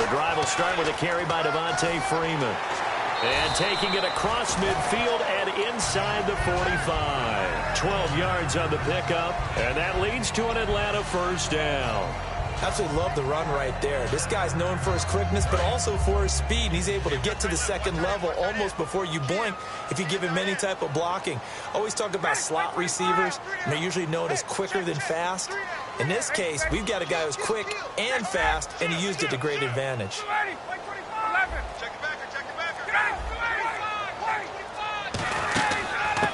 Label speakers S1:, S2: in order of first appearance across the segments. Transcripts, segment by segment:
S1: The drive will start with a carry by Devontae Freeman. And taking it across midfield and inside the 45. 12 yards on the pickup, and that leads to an Atlanta first down.
S2: Absolutely love the run right there. This guy's known for his quickness, but also for his speed. He's able to get to the second level almost before you blink if you give him any type of blocking. Always talk about slot receivers, and they're usually known as quicker than fast. In this case, we've got a guy who's quick and fast, and he used it to great advantage.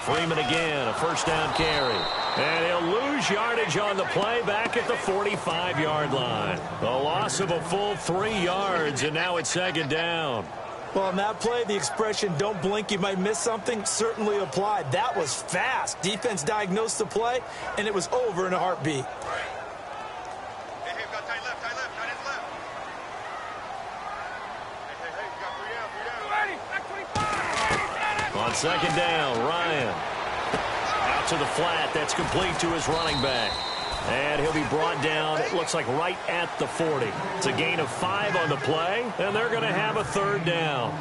S1: Freeman again, a first down carry. And he'll lose yardage on the play back at the 45-yard line. A loss of a full 3 yards, and now it's second down.
S2: Well, on that play, the expression, don't blink, you might miss something, certainly applied. That was fast. Defense diagnosed the play, and it was over in a heartbeat.
S1: On second down, Ryan. Out to the flat. That's complete to his running back. And he'll be brought down, it looks like right at the 40. It's a gain of 5 on the play, and they're going to have a third down.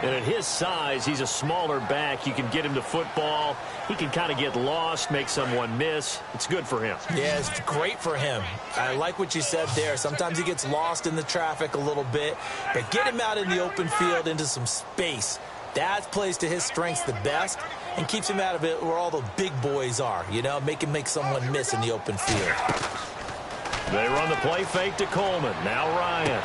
S1: And at his size, he's a smaller back. You can get him to football. He can kind of get lost, make someone miss. It's good for him.
S2: Yeah, it's great for him. I like what you said there. Sometimes he gets lost in the traffic a little bit, but get him out in the open field into some space. That plays to his strengths the best and keeps him out of it where all the big boys are, you know, make someone miss in the open field.
S1: They run the play fake to Coleman. Now Ryan.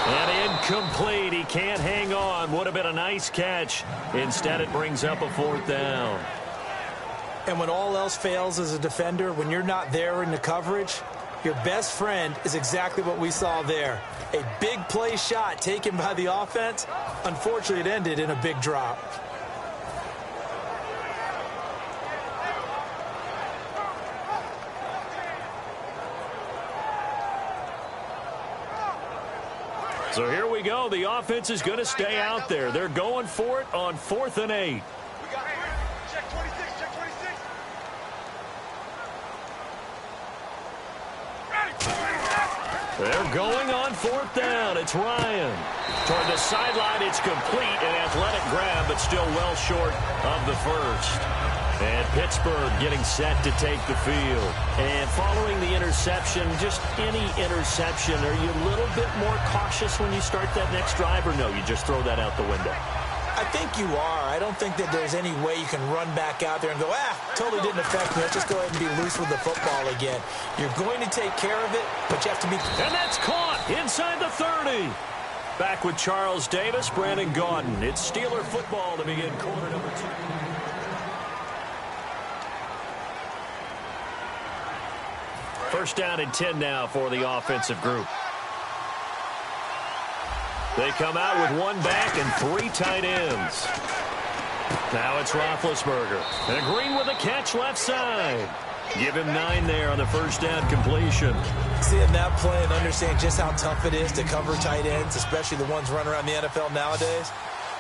S1: And incomplete. He can't hang on. Would have been a nice catch. Instead, it brings up a fourth down.
S2: And when all else fails as a defender, when you're not there in the coverage, your best friend is exactly what we saw there. A big play shot taken by the offense. Unfortunately, it ended in a big drop.
S1: So here we go. The offense is going to stay out there. They're going for it on 4th and 8. They're going on 4th down. It's Ryan. Toward the sideline, it's complete. An athletic grab, but still well short of the first. And Pittsburgh getting set to take the field. And following the interception, just any interception, are you a little bit more cautious when you start that next drive, or no, you just throw that out the window?
S2: I think you are. I don't think that there's any way you can run back out there and go, totally didn't affect me. Let's just go ahead and be loose with the football again. You're going to take care of it, but you have to be...
S1: And that's caught inside the 30. Back with Charles Davis, Brandon Gaudin. It's Steeler football to begin quarter number 2. First down and 10 now for the offensive group. They come out with one back and 3 tight ends. Now it's Roethlisberger. And Green with a catch left side. Give him 9 there on the first down completion.
S2: Seeing that play and understand just how tough it is to cover tight ends, especially the ones running around the NFL nowadays,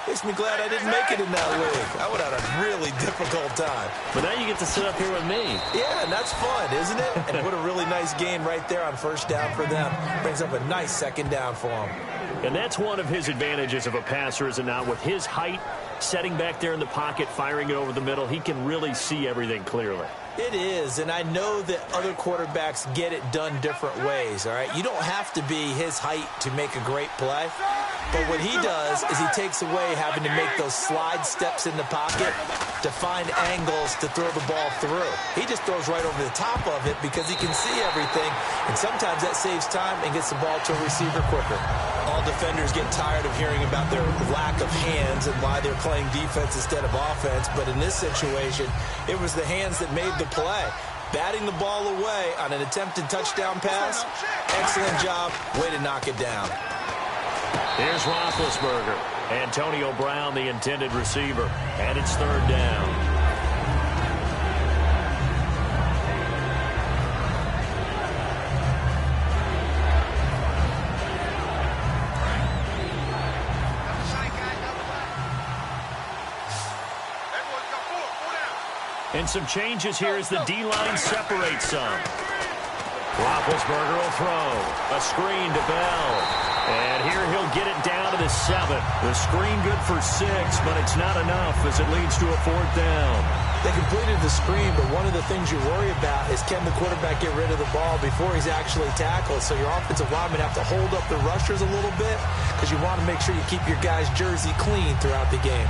S2: makes me glad I didn't make it in that league. I would have had a really difficult time.
S1: But now you get to sit up here with me.
S2: Yeah, and that's fun, isn't it? And what a really nice gain right there on first down for them. Brings up a nice second down for them.
S1: And that's one of his advantages of a passer, is it not? With his height, setting back there in the pocket, firing it over the middle, he can really see everything clearly.
S2: It is, and I know that other quarterbacks get it done different ways, all right? You don't have to be his height to make a great play. But what he does is he takes away having to make those slide steps in the pocket to find angles to throw the ball through. He just throws right over the top of it because he can see everything, and sometimes that saves time and gets the ball to a receiver quicker. All defenders get tired of hearing about their lack of hands and why they're playing defense instead of offense, but in this situation, it was the hands that made the play. Batting the ball away on an attempted touchdown pass, excellent job, way to knock it down.
S1: Here's Roethlisberger. Antonio Brown, the intended receiver. And it's third down. And some changes here as the D-line separates some. Roethlisberger will throw. A screen to Bell. And here he'll get it down to the 7. The screen good for 6, but it's not enough as it leads to a 4th down.
S2: They completed the screen, but one of the things you worry about is can the quarterback get rid of the ball before he's actually tackled? So your offensive linemen have to hold up the rushers a little bit because you want to make sure you keep your guy's jersey clean throughout the game.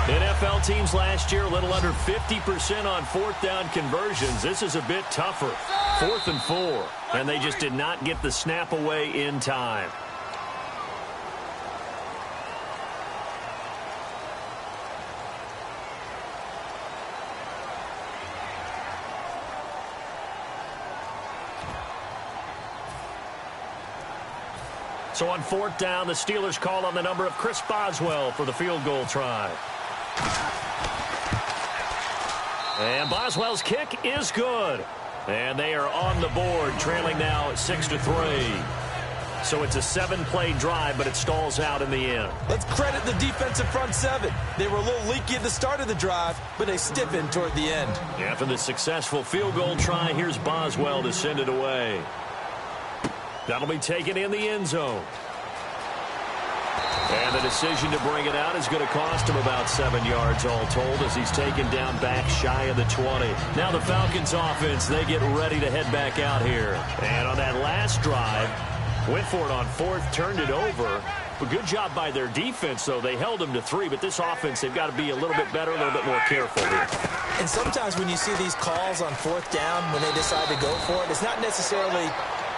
S1: NFL teams last year a little under 50% on 4th down conversions. This is a bit tougher. 4th and 4, and they just did not get the snap away in time. So on 4th down, the Steelers call on the number of Chris Boswell for the field goal try. And Boswell's kick is good. And they are on the board, trailing now 6-3. So it's a 7-play drive, but it stalls out in the end.
S2: Let's credit the defensive front 7. They were a little leaky at the start of the drive, but they stiffened toward the end.
S1: After the successful field goal try, here's Boswell to send it away. That'll be taken in the end zone. And the decision to bring it out is going to cost him about 7 yards all told as he's taken down back shy of the 20. Now the Falcons offense, they get ready to head back out here. And on that last drive, went for it on 4th, turned it over. But good job by their defense, though. They held them to 3, but this offense, they've got to be a little bit better, a little bit more careful here.
S2: And sometimes when you see these calls on 4th down, when they decide to go for it, it's not necessarily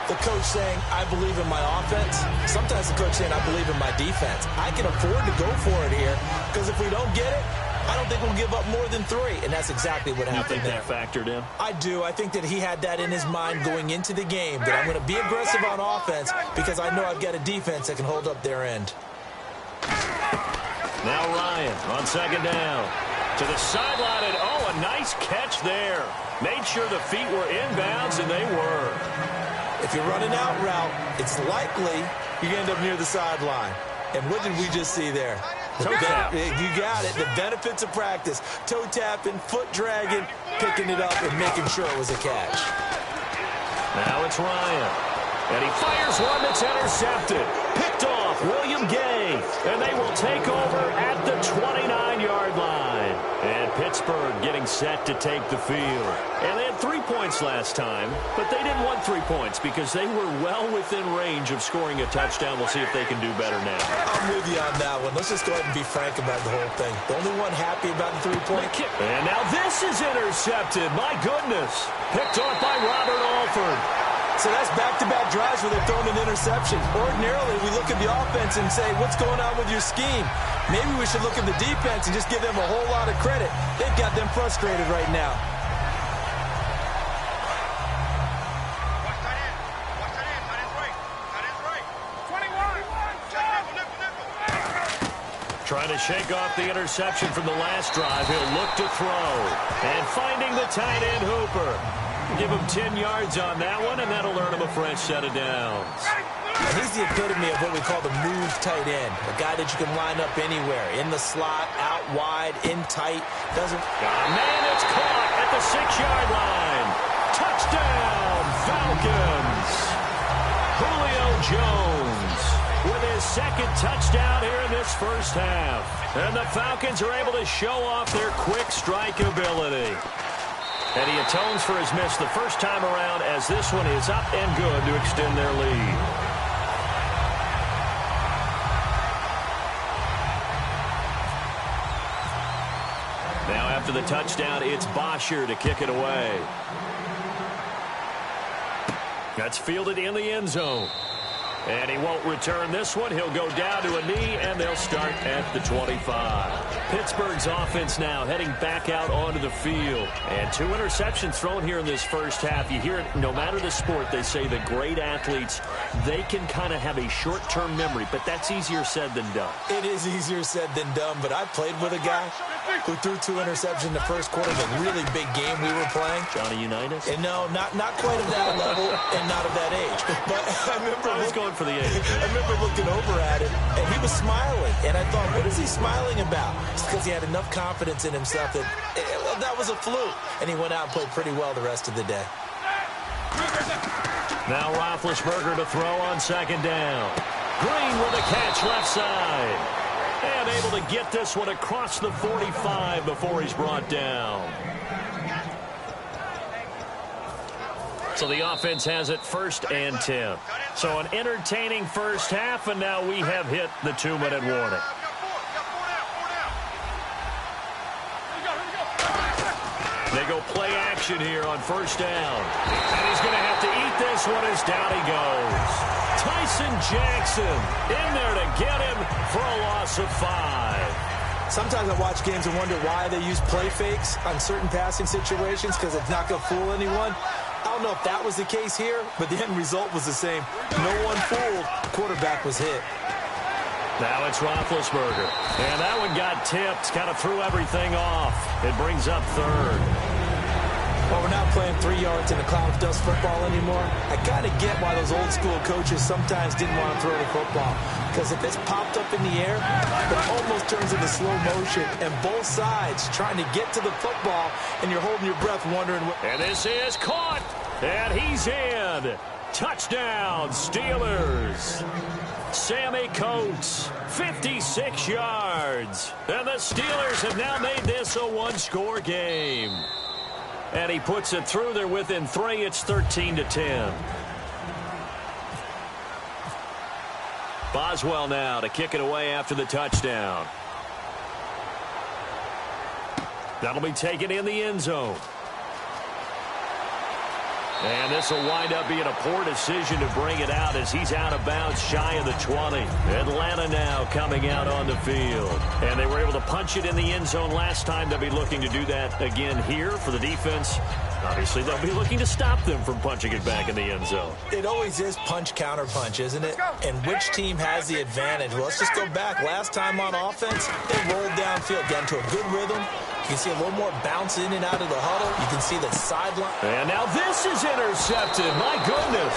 S2: the coach saying, I believe in my offense. Sometimes the coach saying, I believe in my defense. I can afford to go for it here because if we don't get it, I don't think we'll give up more than 3. And that's exactly what happened there.
S1: You think that factored in?
S2: I do. I think that he had that in his mind going into the game, that I'm going to be aggressive on offense because I know I've got a defense that can hold up their end.
S1: Now Ryan on 2nd down. To the sideline, and oh, a nice catch there. Made sure the feet were inbounds, and they were.
S2: If you're running out route, it's likely you're going to end up near the sideline. And what did we just see there?
S1: Toe tap.
S2: You got it. The benefits of practice. Toe tapping, foot dragging, picking it up, and making sure it was a catch.
S1: Now it's Ryan. And he fires one that's intercepted. Picked off William Gay. And they will take over at the 29-yard line. And Pittsburgh getting set to take the field. And they had 3 points last time, but they didn't want 3 points because they were well within range of scoring a touchdown. We'll see if they can do better now.
S2: I'm with you on that one. Let's just go ahead and be frank about the whole thing. The only one happy about the 3-point
S1: kick. And now this is intercepted. My goodness. Picked off by Robert Alford.
S2: So that's back-to-back drives where they're throwing an interception. Ordinarily, we look at the offense and say, what's going on with your scheme? Maybe we should look at the defense and just give them a whole lot of credit. They've got them frustrated right now.
S1: Trying to shake off the interception from the last drive. He'll look to throw. And finding the tight end Hooper. Give him 10 yards on that one, and that'll earn him a fresh set of downs.
S2: And he's the epitome of what we call the move tight end. A guy that you can line up anywhere. In the slot, out wide, in tight. Doesn't.
S1: Man, it's caught at the 6-yard line. Touchdown, Falcons. Julio Jones with his 2nd touchdown here in this first half. And the Falcons are able to show off their quick strike ability. And he atones for his miss the first time around as this one is up and good to extend their lead. Now after the touchdown, it's Bosher to kick it away. That's fielded in the end zone. And he won't return this one. He'll go down to a knee, and they'll start at the 25. Pittsburgh's offense now heading back out onto the field. And 2 interceptions thrown here in this first half. You hear it, no matter the sport, they say that great athletes, they can kind of have a short-term memory, but that's easier said than done.
S2: It is easier said than done, but I played with a guy who threw 2 interceptions in the first quarter of a really big game we were playing.
S1: Johnny Unitas?
S2: And no, not quite of that level and not of that age. But I was
S1: going for the age.
S2: I remember looking over at him, and he was smiling. And I thought, what is he smiling about? It's because he had enough confidence in himself that that was a fluke. And he went out and played pretty well the rest of the day.
S1: Now Roethlisberger to throw on second down. Green with a catch left side. And able to get this one across the 45 before he's brought down. So the offense has it 1st and 10. So an entertaining first half, and now we have hit the 2-minute warning. They go play action here on 1st down. And he's going to have to eat this one as down he goes. Tyson Jackson in there to get him for a loss of 5.
S2: Sometimes I watch games and wonder why they use play fakes on certain passing situations, because it's not going to fool anyone. I don't know if that was the case here, but the end result was the same. No one fooled. Quarterback was hit.
S1: Now it's Roethlisberger. And that one got tipped, kind of threw everything off. It brings up 3rd.
S2: Well, we're not playing 3 yards in a cloud of dust football anymore. I kind of get why those old school coaches sometimes didn't want to throw the football. Because if it's popped up in the air, it almost turns into slow motion. And both sides trying to get to the football, and you're holding your breath wondering.
S1: And this is caught. And he's in. Touchdown, Steelers. Sammy Coates, 56 yards. And the Steelers have now made this a 1-score game. And he puts it through. They're within 3. It's 13-10. Boswell now to kick it away after the touchdown. That'll be taken in the end zone. And this will wind up being a poor decision to bring it out as he's out of bounds shy of the 20. Atlanta now coming out on the field. And they were able to punch it in the end zone last time. They'll be looking to do that again here for the defense. Obviously, they'll be looking to stop them from punching it back in the end zone.
S2: It always is punch-counter-punch, isn't it? And which team has the advantage? Well, let's just go back. Last time on offense, they rolled downfield, got into a good rhythm. You can see a little more bounce in and out of the huddle. You can see the sideline.
S1: And now this is intercepted. My goodness.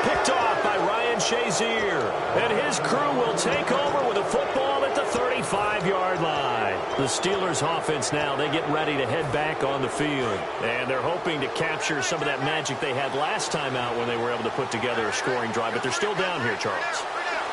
S1: Picked off by Ryan Shazier. And his crew will take over with a football at the 35-yard line. The Steelers offense now, they get ready to head back on the field. And they're hoping to capture some of that magic they had last time out when they were able to put together a scoring drive. But they're still down here, Charles.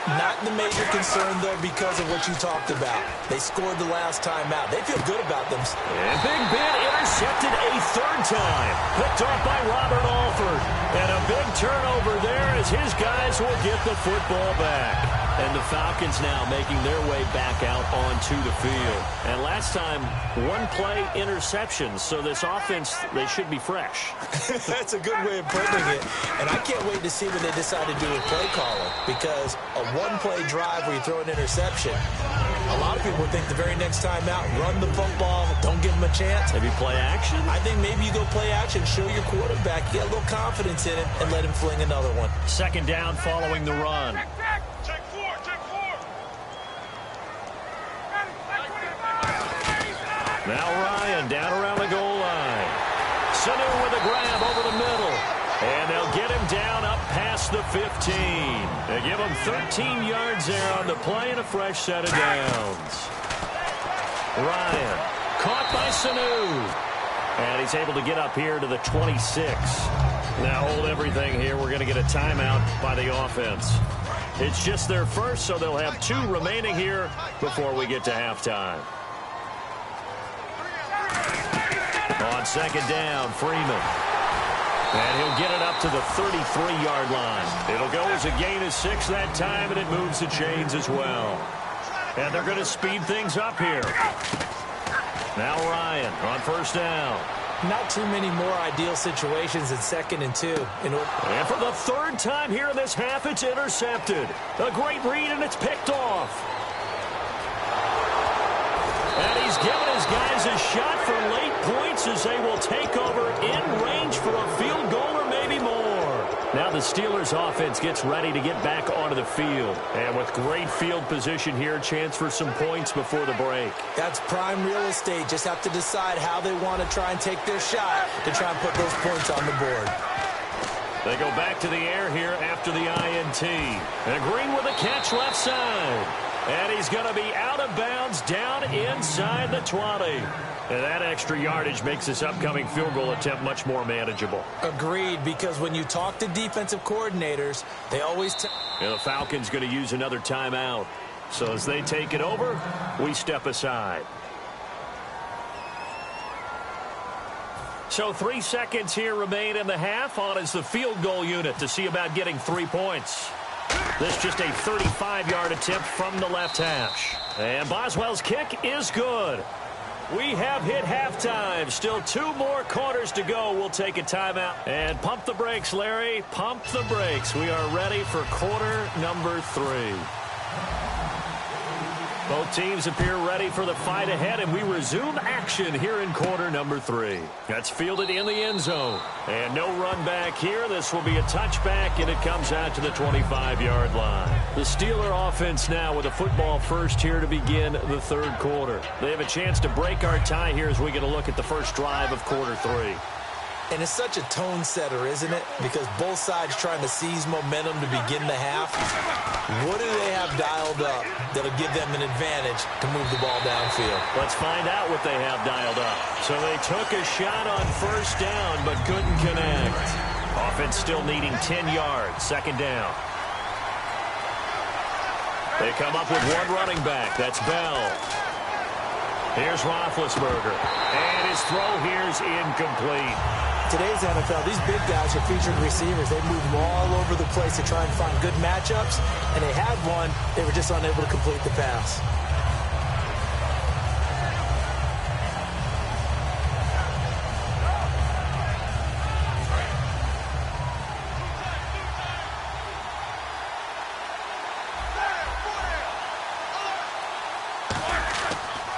S2: Not the major concern, though, because of what you talked about. They scored the last time out. They feel good about them.
S1: And Big Ben intercepted a 3rd time. Picked off by Robert Alford. And a big turnover there as his guys will get the football back. And the Falcons now making their way back out onto the field. And last time, 1-play interceptions. So this offense, they should be fresh.
S2: That's a good way of putting it. And I can't wait to see what they decide to do with play calling. Because a 1-play drive where you throw an interception, a lot of people would think the very next time out, run the football, don't give them a chance.
S1: Maybe play action?
S2: I think maybe you go play action, show your quarterback, get a little confidence in it, and let him fling another one.
S1: 2nd down following the run. Now Ryan down around the goal line. Sanu with a grab over the middle. And they'll get him down up past the 15. They give him 13 yards there on the play and a fresh set of downs. Ryan caught by Sanu. And he's able to get up here to the 26. Now hold everything here. We're going to get a timeout by the offense. It's just their first, so they'll have 2 remaining here before we get to halftime. On 2nd down, Freeman. And he'll get it up to the 33-yard line. It'll go as a gain of 6 that time, and it moves the chains as well. And they're going to speed things up here. Now Ryan on 1st down.
S2: Not too many more ideal situations in 2nd and 2.
S1: And for the 3rd time here in this half, it's intercepted. A great read, and it's picked off. And he's given his guys a shot for late points as they will take over in range for a field goal or maybe more. Now the the Steelers offense gets ready to get back onto the field. And with great field position here, chance for some points before the break.
S2: That's prime real estate. Just have to decide how they want to try and take their shot to try and put those points on the board.
S1: They go back to the air here after the INT. And Green with a catch left side. And he's going to be out of bounds down inside the 20. And that extra yardage makes this upcoming field goal attempt much more manageable.
S2: Agreed, because when you talk to defensive coordinators, they always
S1: the Falcons going to use another timeout. So as they take it over, we step aside. So 3 seconds here remain in the half. On is the field goal unit to see about getting 3 points. This just a 35-yard attempt from the left hash. And Boswell's kick is good. We have hit halftime. Still 2 more quarters to go. We'll take a timeout. And pump the brakes, Larry. Pump the brakes. We are ready for quarter number 3. Both teams appear ready for the fight ahead, and we resume action here in quarter number 3. That's fielded in the end zone. And no run back here. This will be a touchback, and it comes out to the 25-yard line. The Steeler offense now with a football first here to begin the third quarter. They have a chance to break our tie here as we get a look at the first drive of quarter 3.
S2: And it's such a tone setter, isn't it? Because both sides trying to seize momentum to begin the half. What do they have dialed up that'll give them an advantage to move the ball downfield?
S1: Let's find out what they have dialed up. So they took a shot on first down but couldn't connect. Offense still needing 10 yards. Second down. They come up with one running back. That's Bell. Here's Roethlisberger. And his throw here's incomplete.
S2: Today's NFL, these big guys are featured receivers. They move them all over the place to try and find good matchups, and they had one. They were just unable to complete the pass.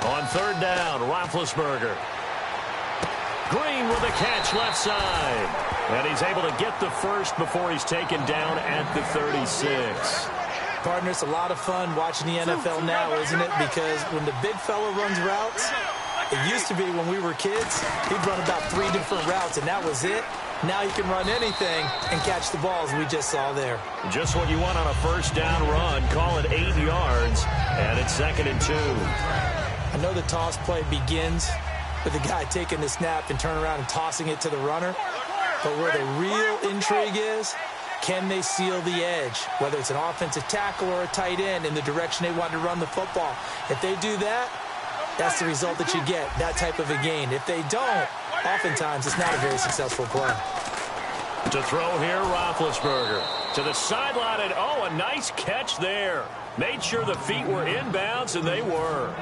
S1: On third down, Roethlisberger. Green with a catch left side. And he's able to get the first before he's taken down at the 36.
S2: Partner, it's a lot of fun watching the NFL now, isn't it? Because when the big fella runs routes, it used to be when we were kids, he'd run about 3 different routes, and that was it. Now he can run anything and catch the balls we just saw there.
S1: Just what you want on a first down run. Call it 8 yards, and it's 2nd and 2.
S2: I know the toss play begins with the guy taking the snap and turn around and tossing it to the runner. But where the real intrigue is, can they seal the edge? Whether it's an offensive tackle or a tight end in the direction they want to run the football. If they do that, that's the result that you get, that type of a gain. If they don't, oftentimes it's not a very successful play.
S1: To throw here, Roethlisberger. To the sideline, and oh, a nice catch there. Made sure the feet were inbounds, and they were.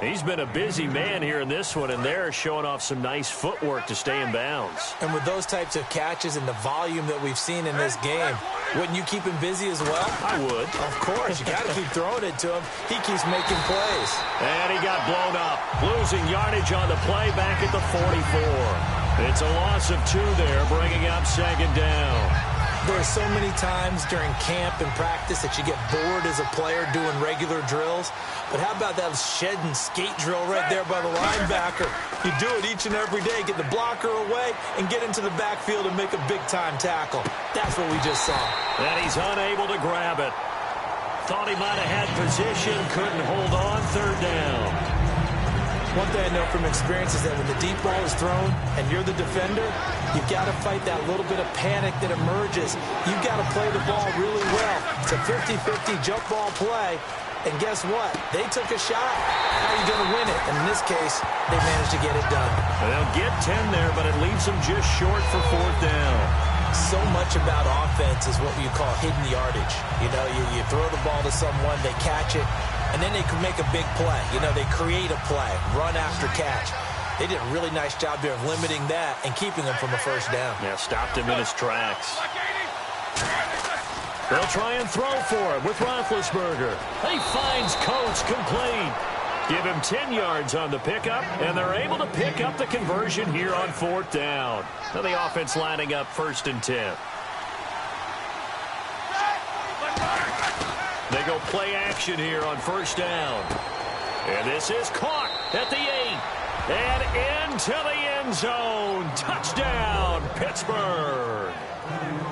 S1: He's been a busy man here in this one, and they're showing off some nice footwork to stay in bounds.
S2: And with those types of catches and the volume that we've seen in this game, wouldn't you keep him busy as well?
S1: I would.
S2: Of course. You got to keep throwing it to him. He keeps making plays.
S1: And he got blown up. Losing yardage on the play back at the 44. It's a loss of 2 there, bringing up 2nd down.
S2: There are so many times during camp and practice that you get bored as a player doing regular drills. But how about that shed and skate drill right there by the linebacker? You do it each and every day. Get the blocker away and get into the backfield and make a big-time tackle. That's what we just saw.
S1: And he's unable to grab it. Thought he might have had position, couldn't hold on. 3rd down.
S2: One thing I know from experience is that when the deep ball is thrown and you're the defender, you've got to fight that little bit of panic that emerges. You've got to play the ball really well. It's a 50-50 jump ball play. And guess what? They took a shot. How are you going to win it? And in this case, they managed to get it done.
S1: And they'll get 10 there, but it leaves them just short for 4th down.
S2: So much about offense is what you call hidden yardage. You know, you throw the ball to someone, they catch it, and then they can make a big play. You know, they create a play, run after catch. They did a really nice job there of limiting that and keeping him from a first down.
S1: Yeah, stopped him in his tracks. They'll try and throw for him with Roethlisberger. He finds Coates complete. Give him 10 yards on the pickup, and they're able to pick up the conversion here on 4th down. Now the offense lining up 1st and 10. to go play action here on first down. And this is caught at the 8. And into the end zone. Touchdown, Pittsburgh.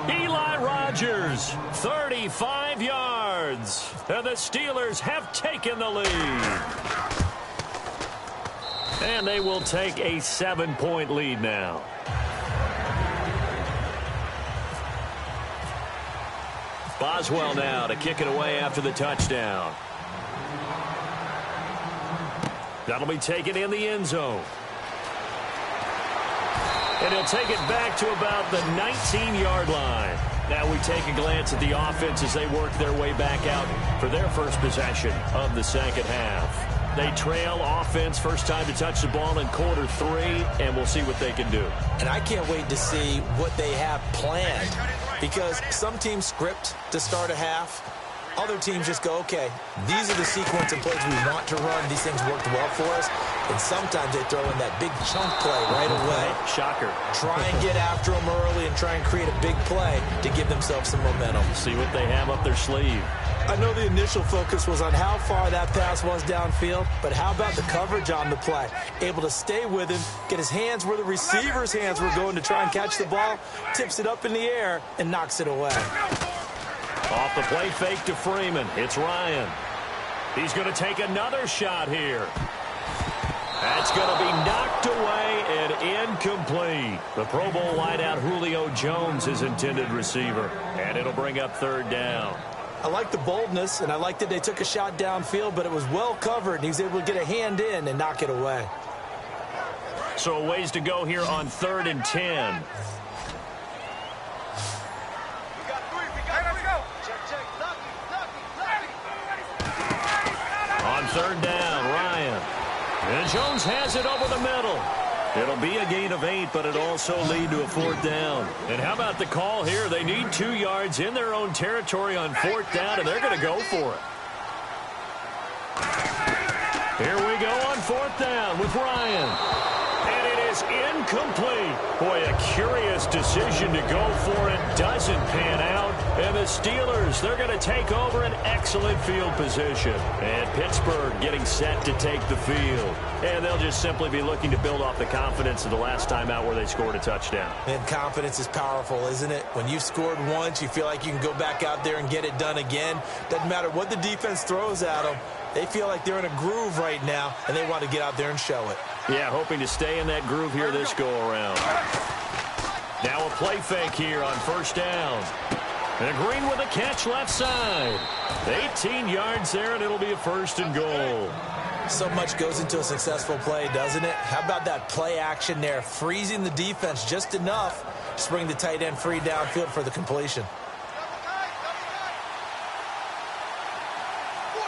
S1: Eli Rogers, 35 yards. And the Steelers have taken the lead. And they will take a 7-point lead now. Boswell now to kick it away after the touchdown. That'll be taken in the end zone. And he'll take it back to about the 19-yard line. Now we take a glance at the offense as they work their way back out for their first possession of the second half. They trail offense, first time to touch the ball in quarter 3, and we'll see what they can do.
S2: And I can't wait to see what they have planned, because some teams script to start a half. Other teams just go, okay, these are the sequence of plays we want to run. These things worked well for us. And sometimes they throw in that big chunk play right away.
S1: Shocker.
S2: Try and get after them early and try and create a big play to give themselves some momentum.
S1: See what they have up their sleeve.
S2: I know the initial focus was on how far that pass was downfield, but how about the coverage on the play? Able to stay with him, get his hands where the receiver's hands were going to try and catch the ball, tips it up in the air, and knocks it away.
S1: Off the play fake to Freeman. It's Ryan. He's going to take another shot here. That's going to be knocked away and incomplete. The Pro Bowl wideout Julio Jones is intended receiver. And it'll bring up third down.
S2: I like the boldness, and I like that they took a shot downfield, but it was well covered, and he was able to get a hand in and knock it away.
S1: So a ways to go here on 3rd and 10. On 3rd down, Ryan. And Jones has it over the middle. It'll be a gain of 8, but it'll also lead to a 4th down. And how about the call here? They need 2 yards in their own territory on 4th down, and they're going to go for it. Here we go on 4th down with Ryan. And it is incomplete. Boy, a curious decision to go for it. Doesn't pan out. And the Steelers, they're going to take over an excellent field position. And Pittsburgh getting set to take the field. And they'll just simply be looking to build off the confidence of the last time out where they scored a touchdown.
S2: And confidence is powerful, isn't it? When you've scored once, you feel like you can go back out there and get it done again. Doesn't matter what the defense throws at them. They feel like they're in a groove right now, and they want to get out there and show it.
S1: Yeah, hoping to stay in that groove here this go-around. Now a play fake here on 1st down. And Green with a catch left side. 18 yards there, and it'll be a 1st and goal.
S2: So much goes into a successful play, doesn't it? How about that play action there, freezing the defense just enough to bring the tight end free downfield for the completion.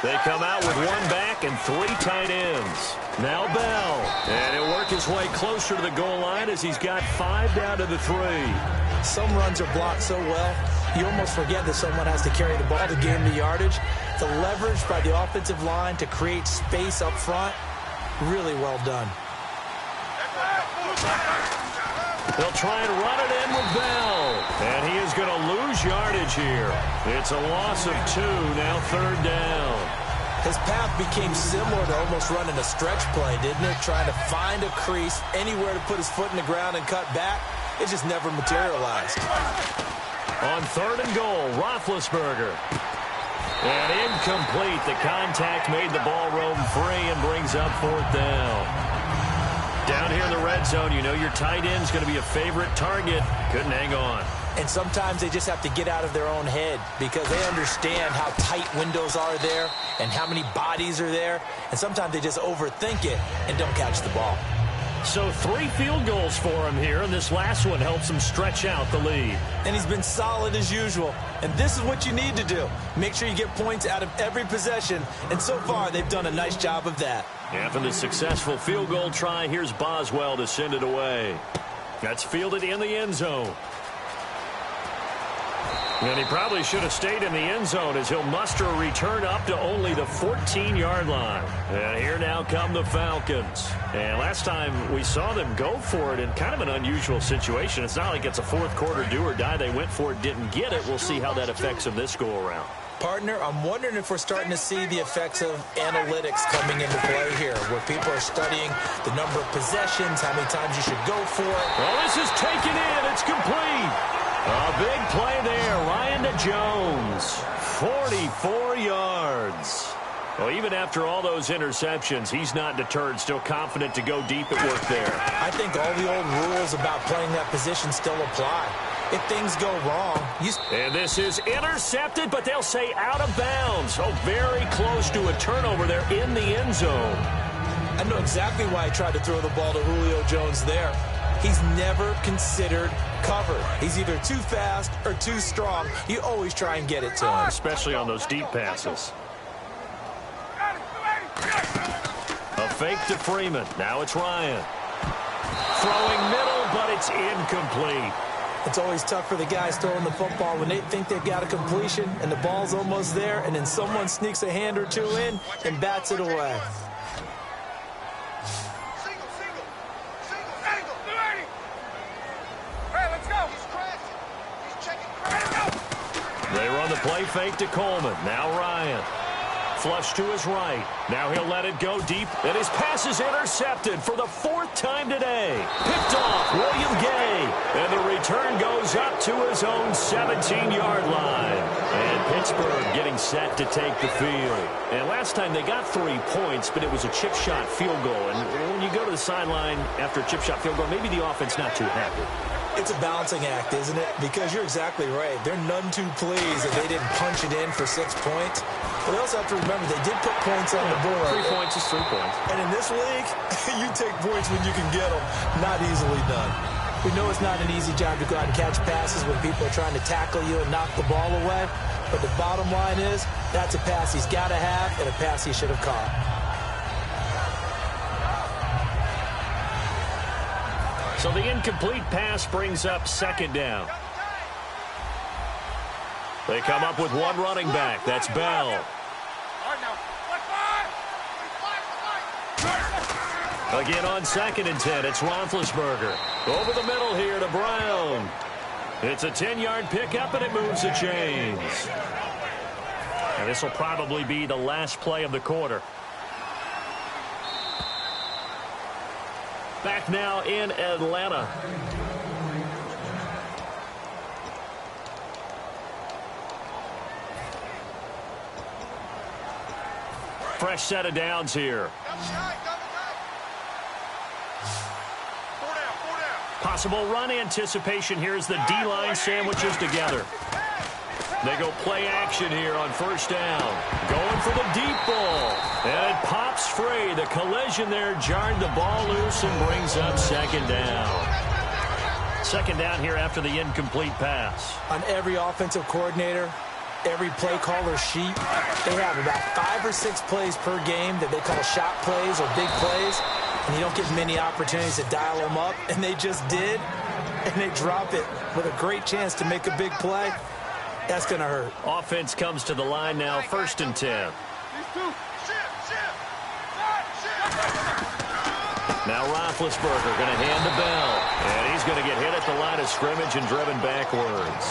S1: They come out with 1 back and 3 tight ends. Now Bell. And he'll work his way closer to the goal line as he's got 5 down to the 3.
S2: Some runs are blocked so well, you almost forget that someone has to carry the ball to gain the yardage. The leverage by the offensive line to create space up front, really well done.
S1: They'll try and run it in with Bell. And he is going to lose yardage here. It's a loss of 2, now 3rd down.
S2: His path became similar to almost running a stretch play, didn't it? Trying to find a crease, anywhere to put his foot in the ground and cut back. It just never materialized.
S1: On 3rd and goal, Roethlisberger. And incomplete. The contact made the ball roam free and brings up 4th down. Down here in the red zone, you know your tight end's going to be a favorite target. Couldn't hang on.
S2: And sometimes they just have to get out of their own head because they understand how tight windows are there and how many bodies are there. And sometimes they just overthink it and don't catch the ball.
S1: So 3 field goals for him here, and this last one helps him stretch out the lead.
S2: And he's been solid as usual. And this is what you need to do. Make sure you get points out of every possession. And so far, they've done a nice job of that.
S1: After the successful field goal try, here's Boswell to send it away. That's fielded in the end zone. And he probably should have stayed in the end zone as he'll muster a return up to only the 14-yard line. And here now come the Falcons. And last time we saw them go for it in kind of an unusual situation. It's not like it's a fourth quarter do or die. They went for it, didn't get it. We'll see how that affects them this go-around.
S2: Partner, I'm wondering if we're starting to see the effects of analytics coming into play here, where people are studying the number of possessions, how many times you should go for it.
S1: Well, this is taken in. It's complete. A big play there. Ryan to Jones. 44 yards. Well, even after all those interceptions, he's not deterred, still confident to go deep at work there.
S2: I think all the old rules about playing that position still apply. If things go wrong,
S1: And this is intercepted, but they'll say out of bounds. Oh, very close to a turnover there in the end zone.
S2: I know exactly why I tried to throw the ball to Julio Jones there. He's never considered covered. He's either too fast or too strong. You always try and get it to him.
S1: Especially on those deep passes. A fake to Freeman. Now it's Ryan. Throwing middle, but it's incomplete.
S2: It's always tough for the guys throwing the football when they think they've got a completion and the ball's almost there, and then someone sneaks a hand or two in and bats it away.
S1: They run the play fake to Coleman. Now Ryan. Flush to his right. Now he'll let it go deep. And his pass is intercepted for the 4th time today. Picked off William Gay. And the return goes up to his own 17-yard line. And Pittsburgh getting set to take the field. And last time they got 3 points, but it was a chip shot field goal. And when you go to the sideline after a chip shot field goal, maybe the offense not too happy.
S2: It's a balancing act, isn't it? Because you're exactly right. They're none too pleased that they didn't punch it in for 6 points. But they also have to remember they did put points on the board.
S1: 3 points is 3 points.
S2: And in this league, you take points when you can get them. Not easily done. We know it's not an easy job to go out and catch passes when people are trying to tackle you and knock the ball away. But the bottom line is, that's a pass he's got to have and a pass he should have caught.
S1: So the incomplete pass brings up 2nd down. They come up with one running back. That's Bell. Again on 2nd and 10, it's Roethlisberger. Over the middle here to Brown. It's a 10-yard pickup, and it moves the chains. And this will probably be the last play of the quarter. Back now in Atlanta. Fresh set of downs here. Possible run anticipation here as the D-line sandwiches together. They go play action here on 1st down. Going for the deep ball. And it pops free. The collision there jarred the ball loose and brings up 2nd down. 2nd down here after the incomplete pass.
S2: On every offensive coordinator, every play caller sheet, they have about 5 or 6 plays per game that they call shot plays or big plays. And you don't get many opportunities to dial them up. And they just did. And they drop it with a great chance to make a big play. That's going to hurt.
S1: Offense comes to the line now, 1st and 10. Now Roethlisberger going to hand to Bell. And he's going to get hit at the line of scrimmage and driven backwards.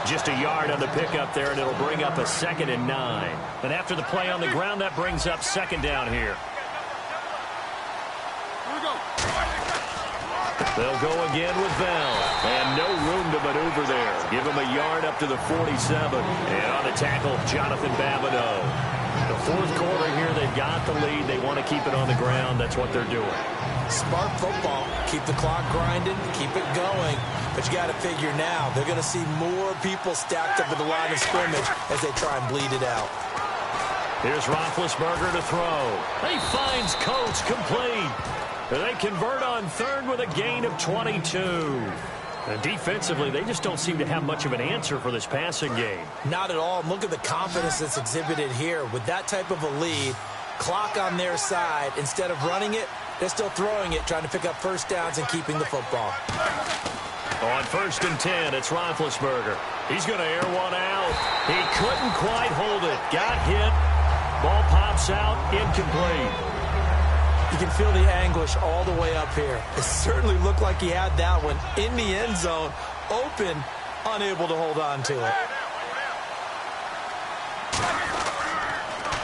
S1: Just a yard on the pickup there, and it'll bring up a 2nd and 9. And after the play on the ground, that brings up 2nd down here. They'll go again with Bell. And no room to maneuver there. Give him a yard up to the 47. And on the tackle, Jonathan Babineau. The 4th quarter here, they've got the lead. They want to keep it on the ground. That's what they're doing.
S2: Smart football. Keep the clock grinding. Keep it going. But you got to figure now, they're going to see more people stacked up at the line of scrimmage as they try and bleed it out.
S1: Here's Roethlisberger to throw. He finds Coates complete. They convert on 3rd with a gain of 22. And defensively, they just don't seem to have much of an answer for this passing game.
S2: Not at all. Look at the confidence that's exhibited here. With that type of a lead, clock on their side, instead of running it, they're still throwing it, trying to pick up 1st downs and keeping the football.
S1: On 1st and 10, it's Roethlisberger. He's going to air one out. He couldn't quite hold it. Got hit. Ball pops out. Incomplete.
S2: You can feel the anguish all the way up here. It certainly looked like he had that one in the end zone, open, unable to hold on to it.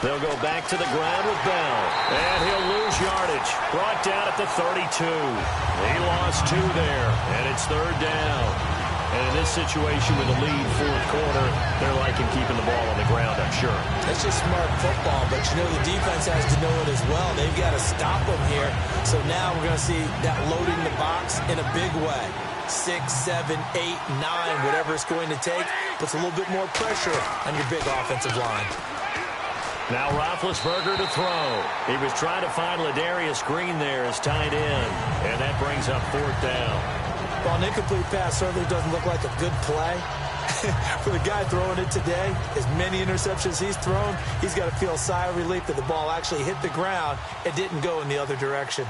S1: They'll go back to the ground with Bell. And he'll lose yardage. Brought down at the 32. He lost 2 there. And it's 3rd down. And in this situation with a lead, 4th quarter, they're liking keeping the ball on the ground, I'm sure.
S2: That's just smart football, but you know the defense has to know it as well. They've got to stop them here. So now we're going to see that loading the box in a big way. 6, 7, 8, 9, whatever it's going to take, puts a little bit more pressure on your big offensive line.
S1: Now Roethlisberger to throw. He was trying to find Ladarius Green there as tight end, and that brings up 4th down.
S2: Well, an incomplete pass certainly doesn't look like a good play. For the guy throwing it today, as many interceptions he's thrown, he's got to feel a sigh of relief that the ball actually hit the ground and didn't go in the other direction.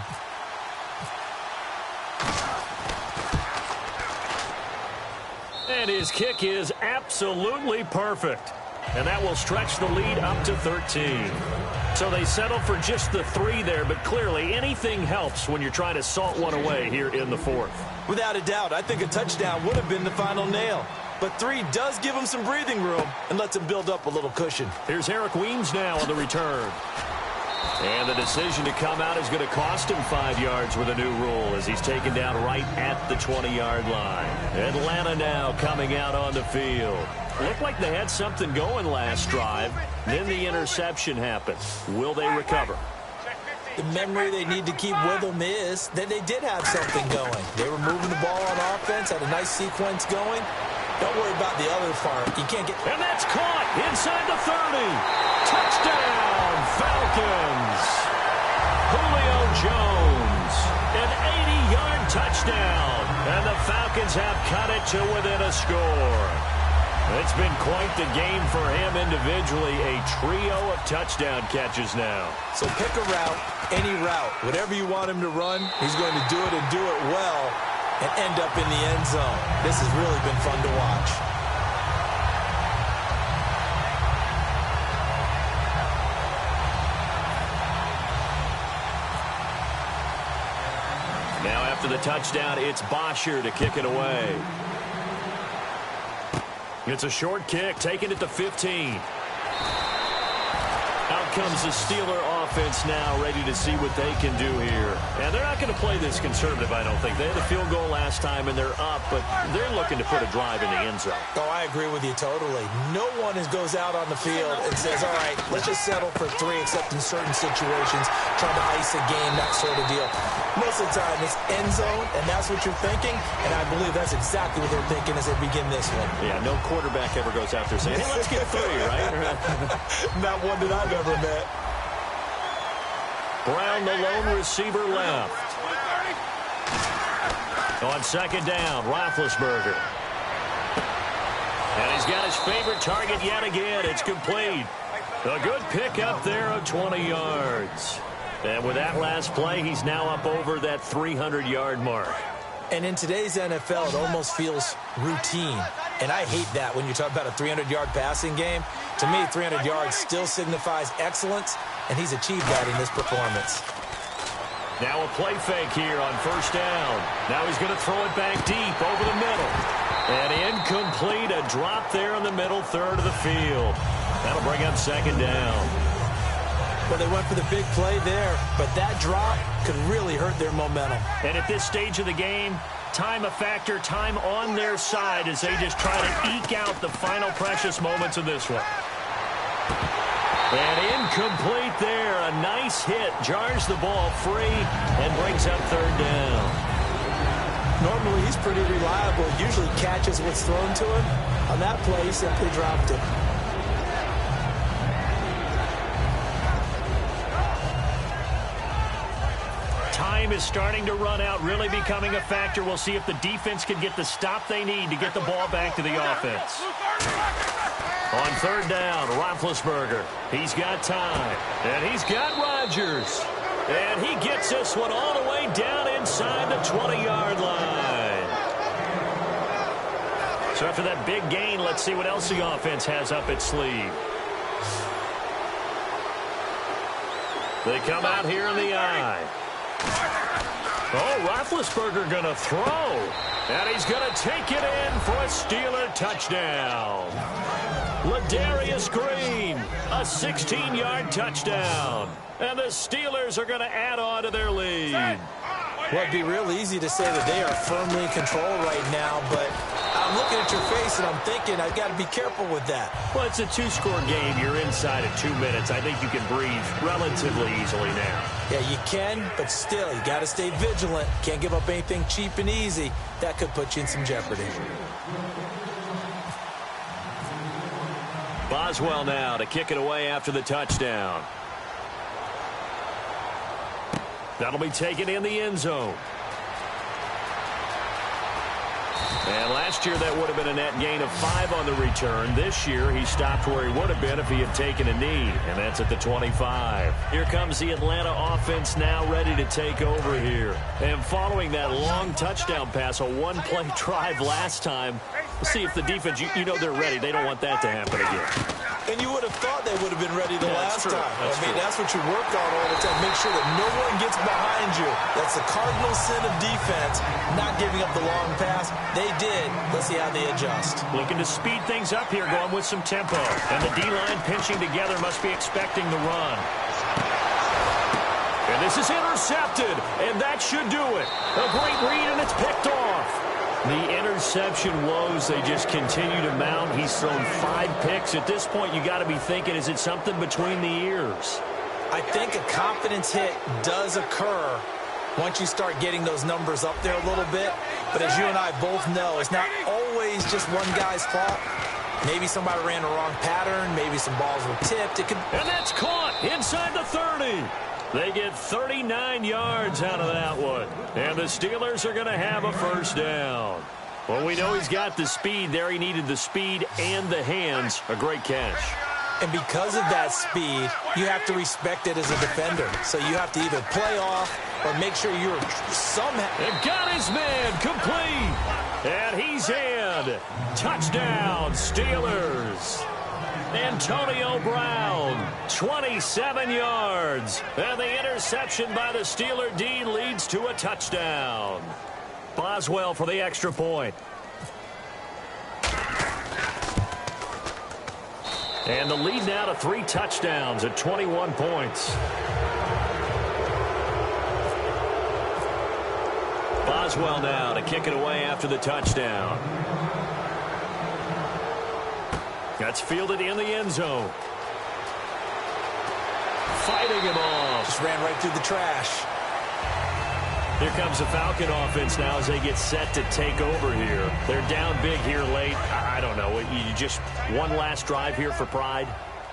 S1: And his kick is absolutely perfect. And that will stretch the lead up to 13. So they settle for just the 3 there, but clearly anything helps when you're trying to salt one away here in the 4th.
S2: Without a doubt, I think a touchdown would have been the final nail. But 3 does give him some breathing room and lets him build up a little cushion.
S1: Here's Eric Weems now on the return. And the decision to come out is going to cost him 5 yards with a new rule as he's taken down right at the 20-yard line. Atlanta now coming out on the field. Looked like they had something going last drive. Then the interception happened. Will they recover?
S2: The memory they need to keep with them is that they did have something going. They were moving the ball on offense, had a nice sequence going. Don't worry about the other part. You can't get...
S1: And that's caught inside the 30. Touchdown, Falcons. Julio Jones, an 80-yard touchdown. And the Falcons have cut it to within a score. It's been quite the game for him individually. A trio of touchdown catches now.
S2: So pick a route, any route. Whatever you want him to run, he's going to do it and do it well and end up in the end zone. This has really been fun to watch.
S1: Now after the touchdown, it's Bosher to kick it away. It's a short kick, taken at the 15. Out comes the Steeler offense now, ready to see what they can do here. And they're not going to play this conservative, I don't think. They had a field goal last time, and they're up, but they're looking to put a drive in the end zone.
S2: Oh, I agree with you totally. No one goes out on the field and says, all right, let's just settle for 3, except in certain situations, trying to ice a game, that sort of deal. Most of the time, it's end zone, and that's what you're thinking, and I believe that's exactly what they're thinking as they begin this one.
S1: Yeah, no quarterback ever goes out there saying, hey, let's get 3, right?
S2: Not one that I've ever met.
S1: Brown, the lone receiver, left. On 2nd down, Roethlisberger. And he's got his favorite target yet again. It's complete. A good pickup there of 20 yards. And with that last play, he's now up over that 300-yard mark.
S2: And in today's NFL, it almost feels routine. And I hate that when you talk about a 300-yard passing game. To me, 300 yards still signifies excellence, and he's achieved that in this performance.
S1: Now a play fake here on 1st down. Now he's going to throw it back deep over the middle. And incomplete, a drop there in the middle third of the field. That'll bring up 2nd down.
S2: Well, they went for the big play there, but that drop could really hurt their momentum.
S1: And at this stage of the game, time a factor, time on their side as they just try to eke out the final precious moments of this one. And incomplete there. A nice hit. Jars the ball free and brings up 3rd down.
S2: Normally, he's pretty reliable. Usually catches what's thrown to him. On that play, he simply dropped it.
S1: Time is starting to run out, really becoming a factor. We'll see if the defense can get the stop they need to get the ball back to the offense. On 3rd down, Roethlisberger. He's got time. And he's got Rodgers. And he gets this one all the way down inside the 20-yard line. So after that big gain, let's see what else the offense has up its sleeve. They come out here in the eye. Oh, Roethlisberger going to throw. And he's going to take it in for a Steeler touchdown. Ladarius Green, a 16-yard touchdown. And the Steelers are going to add on to their lead.
S2: Well, it'd be real easy to say that they are firmly in control right now, but I'm looking at your face and I'm thinking I've got to be careful with that.
S1: Well, it's a two-score game. You're inside of 2 minutes. I think you can breathe relatively easily now.
S2: Yeah, you can, but still, you got to stay vigilant. Can't give up anything cheap and easy. That could put you in some jeopardy.
S1: Boswell now to kick it away after the touchdown. That'll be taken in the end zone. And last year, that would have been a net gain of 5 on the return. This year, he stopped where he would have been if he had taken a knee, and that's at the 25. Here comes the Atlanta offense now ready to take over here. And following that long touchdown pass, a one-play drive last time, we'll see if the defense, you know they're ready. They don't want that to happen again.
S2: And you would have thought they would have been ready the last time. That's what you work on all the time. Make sure that no one gets behind you. That's the cardinal sin of defense, not giving up the long pass. They did. Let's see how they adjust.
S1: Looking to speed things up here, going with some tempo. And the D-line pinching together must be expecting the run. And this is intercepted, and that should do it. A great read, and it's picked off. The interception woes, they just continue to mount. He's thrown 5 picks. At this point, you got to be thinking, is it something between the ears?
S2: I think a confidence hit does occur once you start getting those numbers up there a little bit. But as you and I both know, it's not always just one guy's fault. Maybe somebody ran the wrong pattern. Maybe some balls were tipped.
S1: And that's caught inside the 30. They get 39 yards out of that one. And the Steelers are going to have a first down. Well, we know he's got the speed there. He needed the speed and the hands. A great catch.
S2: And because of that speed, you have to respect it as a defender. So you have to either play off or make sure you're somehow.
S1: And got his man complete. And he's in. Touchdown, Steelers. Antonio Brown, 27 yards. And the interception by the Steeler D leads to a touchdown. Boswell for the extra point. And the lead now to 3 touchdowns at 21 points. Boswell now to kick it away after the touchdown. That's fielded in the end zone. Fighting him off.
S2: Just ran right through the trash.
S1: Here comes the Falcon offense now as they get set to take over here. They're down big here late. I don't know. You just one last drive here for pride?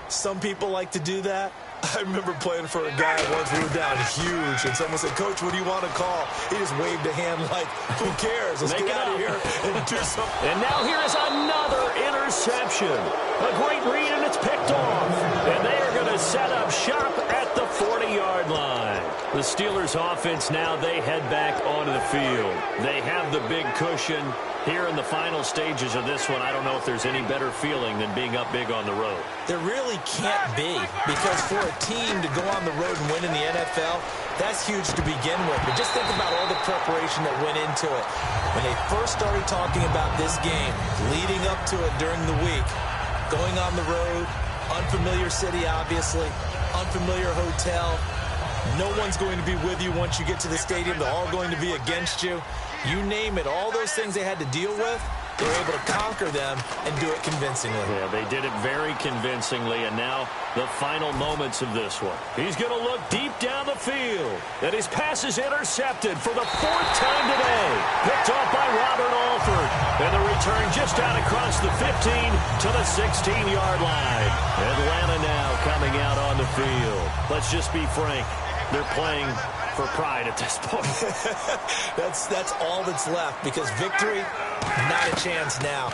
S2: Some people like to do that. I remember playing for a guy once. We were down huge, and someone said, "Coach, what do you want to call?" He just waved a hand like, "Who cares? Let's get out of here and do something."
S1: And now here is another interception. A great read, and it's picked off. And they are going to set up shop at the 40-yard line. The Steelers offense now, they head back onto the field. They have the big cushion. Here in the final stages of this one, I don't know if there's any better feeling than being up big on the road.
S2: There really can't be, because for a team to go on the road and win in the NFL, that's huge to begin with. But just think about all the preparation that went into it. When they first started talking about this game, leading up to it during the week, going on the road, unfamiliar city, obviously, unfamiliar hotel. No one's going to be with you once you get to the stadium. They're all going to be against you. You name it, all those things they had to deal with, they were able to conquer them and do it convincingly.
S1: Yeah, they did it very convincingly, and now the final moments of this one. He's going to look deep down the field, and his pass is intercepted for the 4th time today. Picked off by Robert Alford, and the return just out across the 15 to the 16-yard line. Atlanta now coming out on the field. Let's just be frank, they're playing for pride at this point.
S2: That's all that's left, because victory, not a chance now.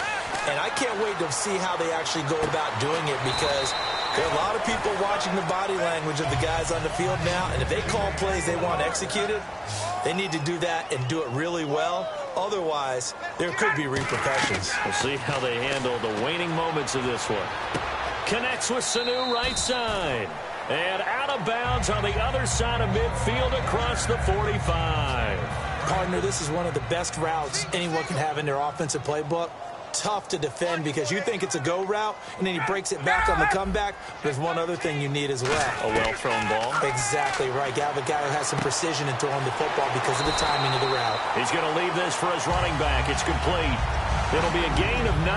S2: And I can't wait to see how they actually go about doing it, because there are a lot of people watching the body language of the guys on the field now, and if they call plays they want executed, they need to do that and do it really well. Otherwise, there could be repercussions.
S1: We'll see how they handle the waning moments of this one. Connects with Sanu right side. And out of bounds on the other side of midfield across the 45.
S2: Partner, this is one of the best routes anyone can have in their offensive playbook. Tough to defend because you think it's a go route, and then he breaks it back on the comeback. There's one other thing you need as well.
S1: A well-thrown ball?
S2: Exactly right. You have a guy who has some precision in throwing the football because of the timing of the route.
S1: He's going to leave this for his running back. It's complete. It'll be a gain of 9,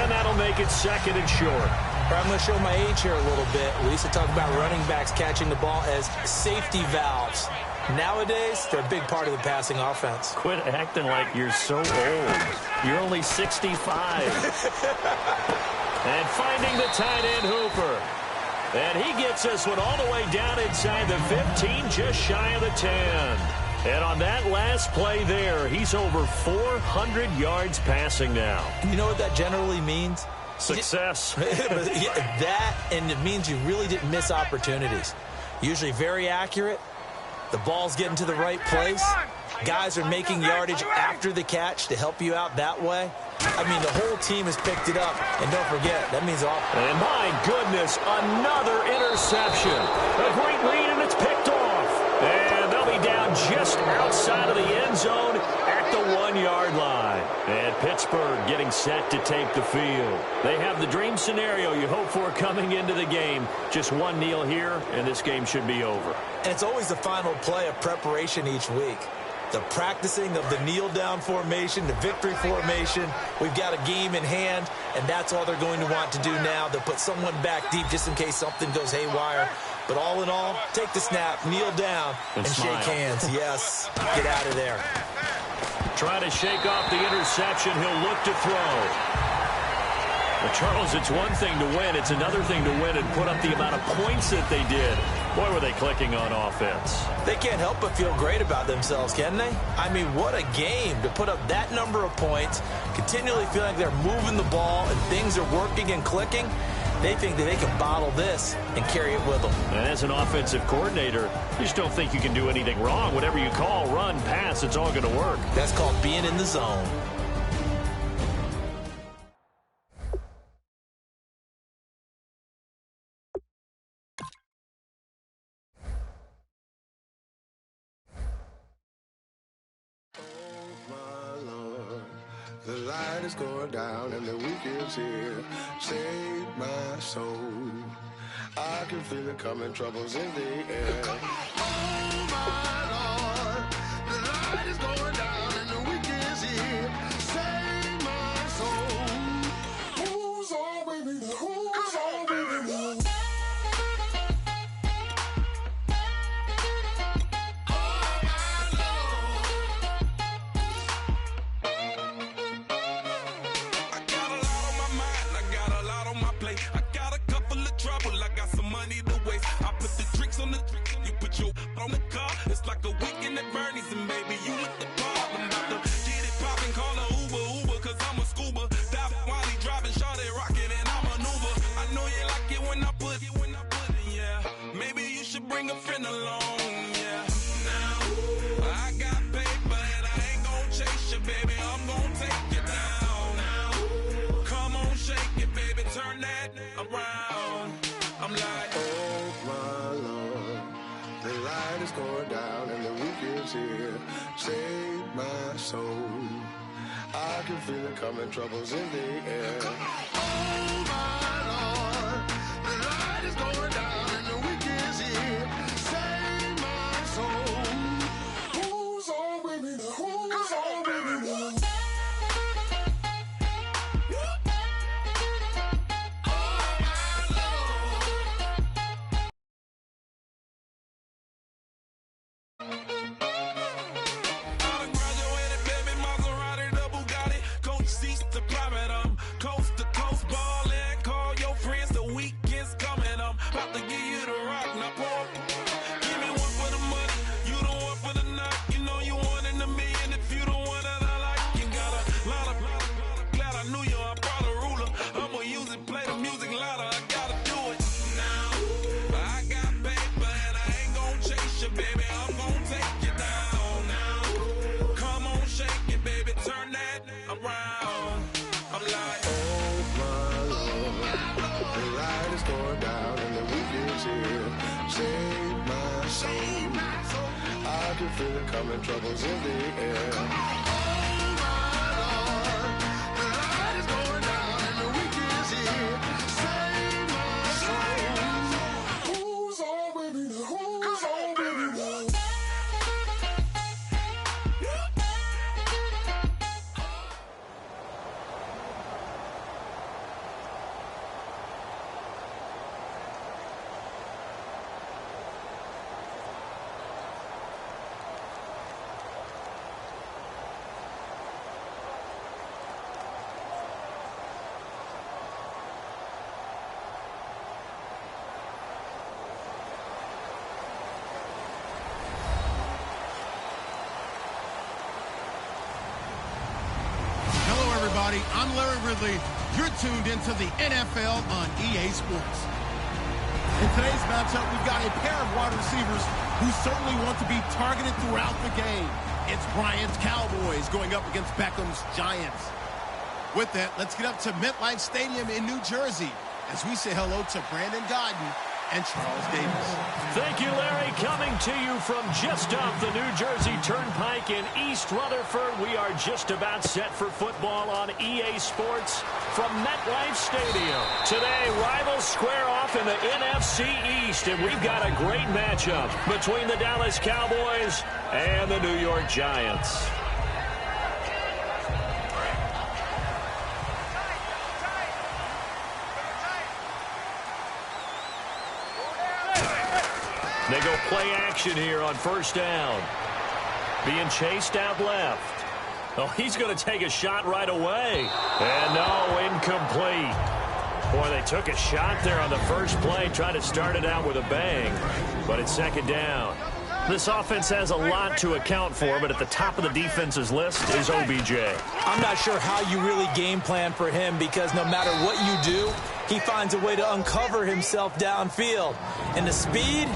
S1: and that'll make it 2nd and short.
S2: I'm going to show my age here a little bit. We used to talk about running backs catching the ball as safety valves. Nowadays, they're a big part of the passing offense.
S1: Quit acting like you're so old. You're only 65. And finding the tight end, Hooper. And he gets this one all the way down inside the 15, just shy of the 10. And on that last play there, he's over 400 yards passing now.
S2: You know what that generally means?
S1: Success.
S2: That, and it means you really didn't miss opportunities. Usually very accurate. The ball's getting to the right place. Guys are making yardage after the catch to help you out that way. I mean, the whole team has picked it up. And don't forget, that means all.
S1: And my goodness, another interception. A great read, and it's picked off. And they'll be down just outside of the end zone at the 1-yard line. And Pittsburgh getting set to take the field. They have the dream scenario you hope for coming into the game. Just one kneel here, and this game should be over.
S2: And it's always the final play of preparation each week. The practicing of the kneel-down formation, the victory formation. We've got a game in hand, and that's all they're going to want to do now. They'll put someone back deep just in case something goes haywire. But all in all, take the snap, kneel down, and shake hands. Yes, get out of there.
S1: Trying to shake off the interception. He'll look to throw. Well, Charles, it's one thing to win. It's another thing to win and put up the amount of points that they did. Boy, were they clicking on offense.
S2: They can't help but feel great about themselves, can they? I mean, what a game to put up that number of points, continually feeling like they're moving the ball and things are working and clicking. They think that they can bottle this and carry it with them.
S1: And as an offensive coordinator, you just don't think you can do anything wrong. Whatever you call, run, pass, it's all going to work.
S2: That's called being in the zone.
S3: The light is going down and the week is here. Save my soul. I can feel it coming, troubles in the air. Oh my Lord, the light is going down and the week is here. Save my soul. Who's all with me? Who's all with me?
S4: On the car, it's like a weekend at Bernie's, and baby, you with the bar. I'm about to get it poppin', call a Uber, cause I'm a scuba. Dive while he driving, shot it rockin', and I maneuver. I know you like it when I put it, yeah. Maybe you should bring a friend along, yeah. Now, I got paper, and I ain't gon' chase you, baby, I'm gon' take you down. Now, come on, shake it, baby, turn that around. I'm like,
S3: oh my Lord. The light is going down and the week is here. Save my soul. I can feel it coming, troubles in the air. Oh my Lord, the light is going down and the week is here. Save my soul. Who's all with me? Who's all with me? I can feel it coming, troubles in the air. Oh my Lord, the light is going down and the weekend is here. Save my soul. Who's on with me now? Who's on with me now?
S5: I'm Larry Ridley. You're tuned into the NFL on EA Sports. In today's matchup, we've got a pair of wide receivers who certainly want to be targeted throughout the game. It's Bryant's Cowboys going up against Beckham's Giants. With that, let's get up to MetLife Stadium in New Jersey as we say hello to Brandon Godden and Charles Davis.
S1: Thank you, Larry. Coming to you from just off the New Jersey Turnpike in East Rutherford. We are just about set for football on EA Sports from MetLife Stadium. Today, rivals square off in the NFC East, and we've got a great matchup between the Dallas Cowboys and the New York Giants. They go play action here on first down. Being chased out left. Oh, he's going to take a shot right away. And no, incomplete. Boy, they took a shot there on the first play, trying to start it out with a bang. But it's second down. This offense has a lot to account for, but at the top of the defense's list is OBJ.
S2: I'm not sure how you really game plan for him because no matter what you do, he finds a way to uncover himself downfield. And the speed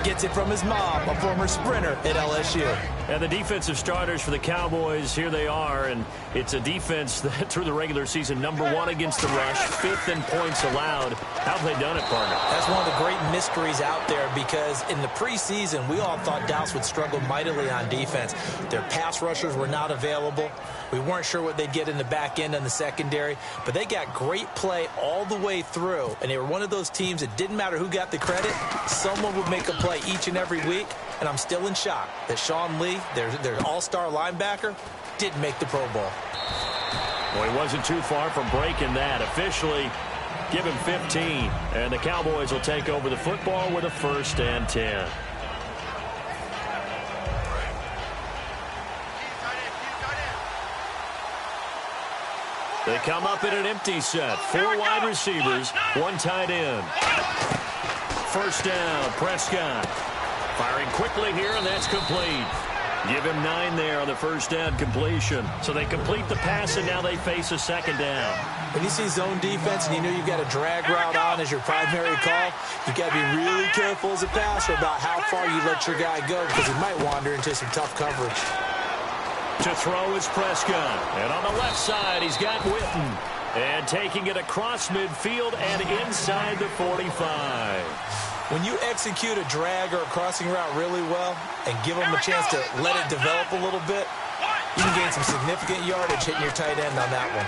S2: gets it from his mom, a former sprinter at LSU.
S1: And the defensive starters for the Cowboys, here they are, and it's a defense that through the regular season, #1 against the rush, 5th in points allowed. How have they done it, partner?
S2: That's one of the great mysteries out there because in the preseason, we all thought Dallas would struggle mightily on defense. Their pass rushers were not available. We weren't sure what they'd get in the back end and the secondary, but they got great play all the way through, and they were one of those teams that didn't matter who got the credit. Someone would make a play each and every week, and I'm still in shock that Sean Lee, their all-star linebacker, didn't make the Pro Bowl.
S1: Well, he wasn't too far from breaking that. Officially, give him 15, and the Cowboys will take over the football with a 1st and 10. They come up in an empty set. 4 wide receivers, 1 tight end. First down, Prescott. Firing quickly here, and that's complete. Give him 9 there on the first down completion. So they complete the pass, and now they face a second down.
S2: When you see zone defense and you know you've got a drag route on as your primary call, you've got to be really careful as a passer about how far you let your guy go because he might wander into some tough coverage.
S1: To throw is Prescott. And on the left side, he's got Witten. And taking it across midfield and inside the 45.
S2: When you execute a drag or a crossing route really well and give them a chance to let it develop a little bit, you can gain some significant yardage hitting your tight end on that one.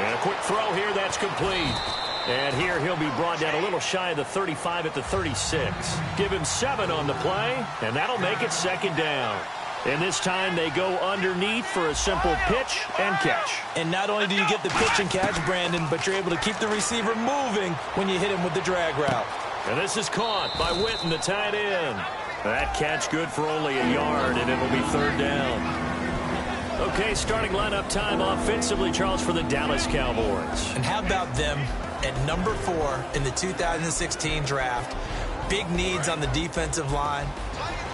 S1: And a quick throw here, that's complete. And here he'll be brought down a little shy of the 35 at the 36. Give him 7 on the play, and that'll make it second down. And this time they go underneath for a simple pitch and catch.
S2: And not only do you get the pitch and catch, Brandon, but you're able to keep the receiver moving when you hit him with the drag route.
S1: And this is caught by Witten, the tight end. That catch good for only a yard, and it'll be 3rd down. Okay, starting lineup time offensively, Charles, for the Dallas Cowboys.
S2: And how about them at number 4 in the 2016 draft? Big needs on the defensive line,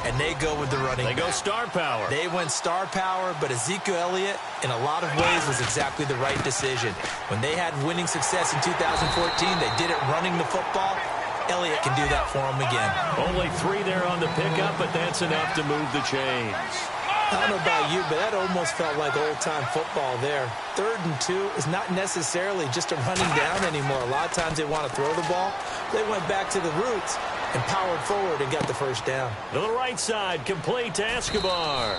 S2: and they go with the running back.
S1: They go star power.
S2: They went star power, but Ezekiel Elliott, in a lot of ways, was exactly the right decision. When they had winning success in 2014, they did it running the football. Elliott can do that for them again.
S1: Only 3 there on the pickup, but that's enough to move the chains.
S2: I don't know about you, but that almost felt like old-time football there. 3rd and 2 is not necessarily just a running down anymore. A lot of times they want to throw the ball. They went back to the roots, and powered forward and got the first down.
S1: To the right side, complete to Escobar.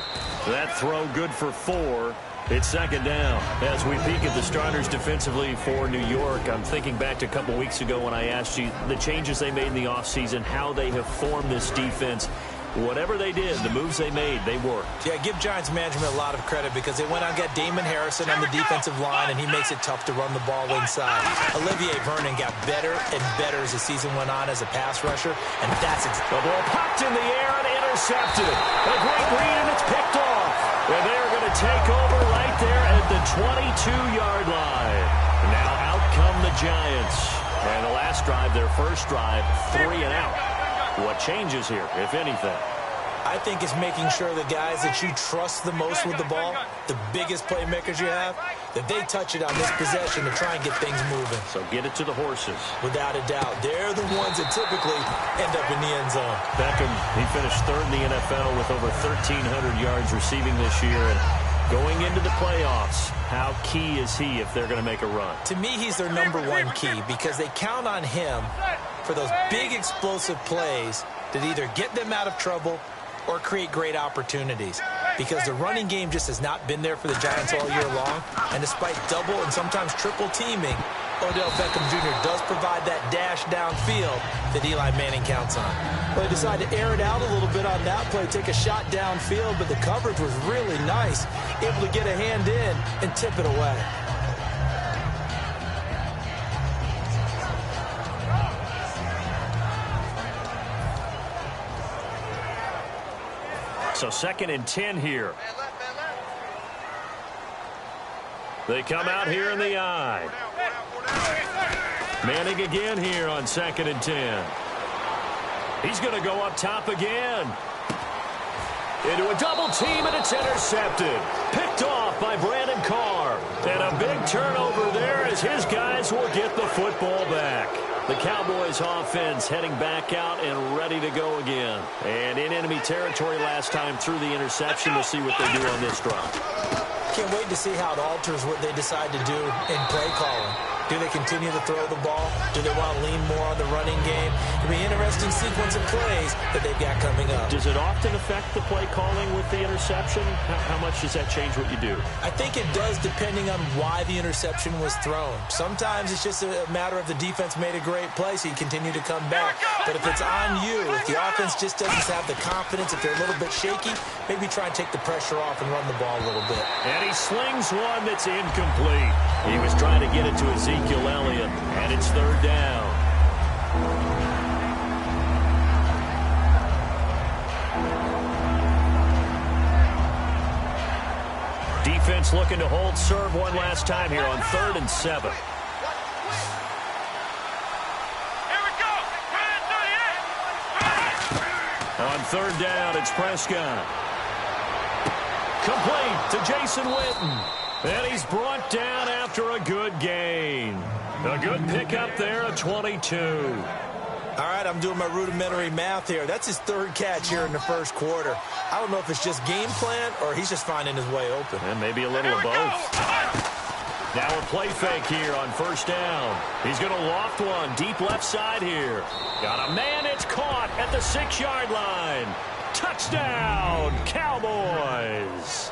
S1: That throw good for 4. It's second down. As we peek at the starters defensively for New York, I'm thinking back to a couple weeks ago when I asked you the changes they made in the offseason, how they have formed this defense. Whatever they did, the moves they made, they worked.
S2: Yeah, give Giants management a lot of credit because they went out and got Damon Harrison on the defensive line, and he makes it tough to run the ball inside. Olivier Vernon got better and better as the season went on as a pass rusher, and that's exactly.
S1: The ball popped in the air and intercepted. A great read, and it's picked off. And they're going to take over right there at the 22-yard line. Now out come the Giants. And the last drive, their first drive, 3 and out. What changes here, if anything?
S2: I think it's making sure the guys that you trust the most with the ball, the biggest playmakers you have, that they touch it on this possession to try and get things moving.
S1: So get it to the horses.
S2: Without a doubt. They're the ones that typically end up in the end zone.
S1: Beckham, he finished 3rd in the NFL with over 1,300 yards receiving this year. And going into the playoffs, how key is he if they're going to make a run?
S2: To me, he's their #1 key because they count on him for those big explosive plays that either get them out of trouble or create great opportunities, because the running game just has not been there for the Giants all year long. And despite double and sometimes triple teaming, Odell Beckham Jr. does provide that dash downfield that Eli Manning counts on. Well, they decided to air it out a little bit on that play, take a shot downfield, but the coverage was really nice, able to get a hand in and tip it away.
S1: So 2nd and 10 here. They come out here in the I. Manning again here on 2nd and 10. He's going to go up top again. Into a double team, and it's intercepted. Picked off by Brandon Carr. And a big turnover there as his guys will get the football back. The Cowboys offense heading back out and ready to go again. And in enemy territory last time through the interception. We'll see what they do on this drive.
S2: Can't wait to see how it alters what they decide to do in play calling. Do they continue to throw the ball? Do they want to lean more on the running game? It'll be an interesting sequence of plays that they've got coming up.
S1: Does it often affect the play calling with the interception? How much does that change what you do?
S2: I think it does, depending on why the interception was thrown. Sometimes it's just a matter of the defense made a great play, so you continue to come back. But if it's on you, if the offense just doesn't have the confidence, if they're a little bit shaky, maybe try and take the pressure off and run the ball a little bit.
S1: And he slings one that's incomplete. He was trying to get it to Ezekiel Elliott, and it's 3rd down. Defense looking to hold serve one last time here on 3rd and 7. On 3rd down, it's Prescott. Complete to Jason Witten. And he's brought down after a good gain. A good pickup there, a 22.
S2: All right, I'm doing my rudimentary math here. That's his 3rd catch here in the first quarter. I don't know if it's just game plan or he's just finding his way open.
S1: And maybe a little of both. Now a play fake here on 1st down. He's going to loft one deep left side here. Got a man, it's caught at the 6-yard line. Touchdown, Cowboys.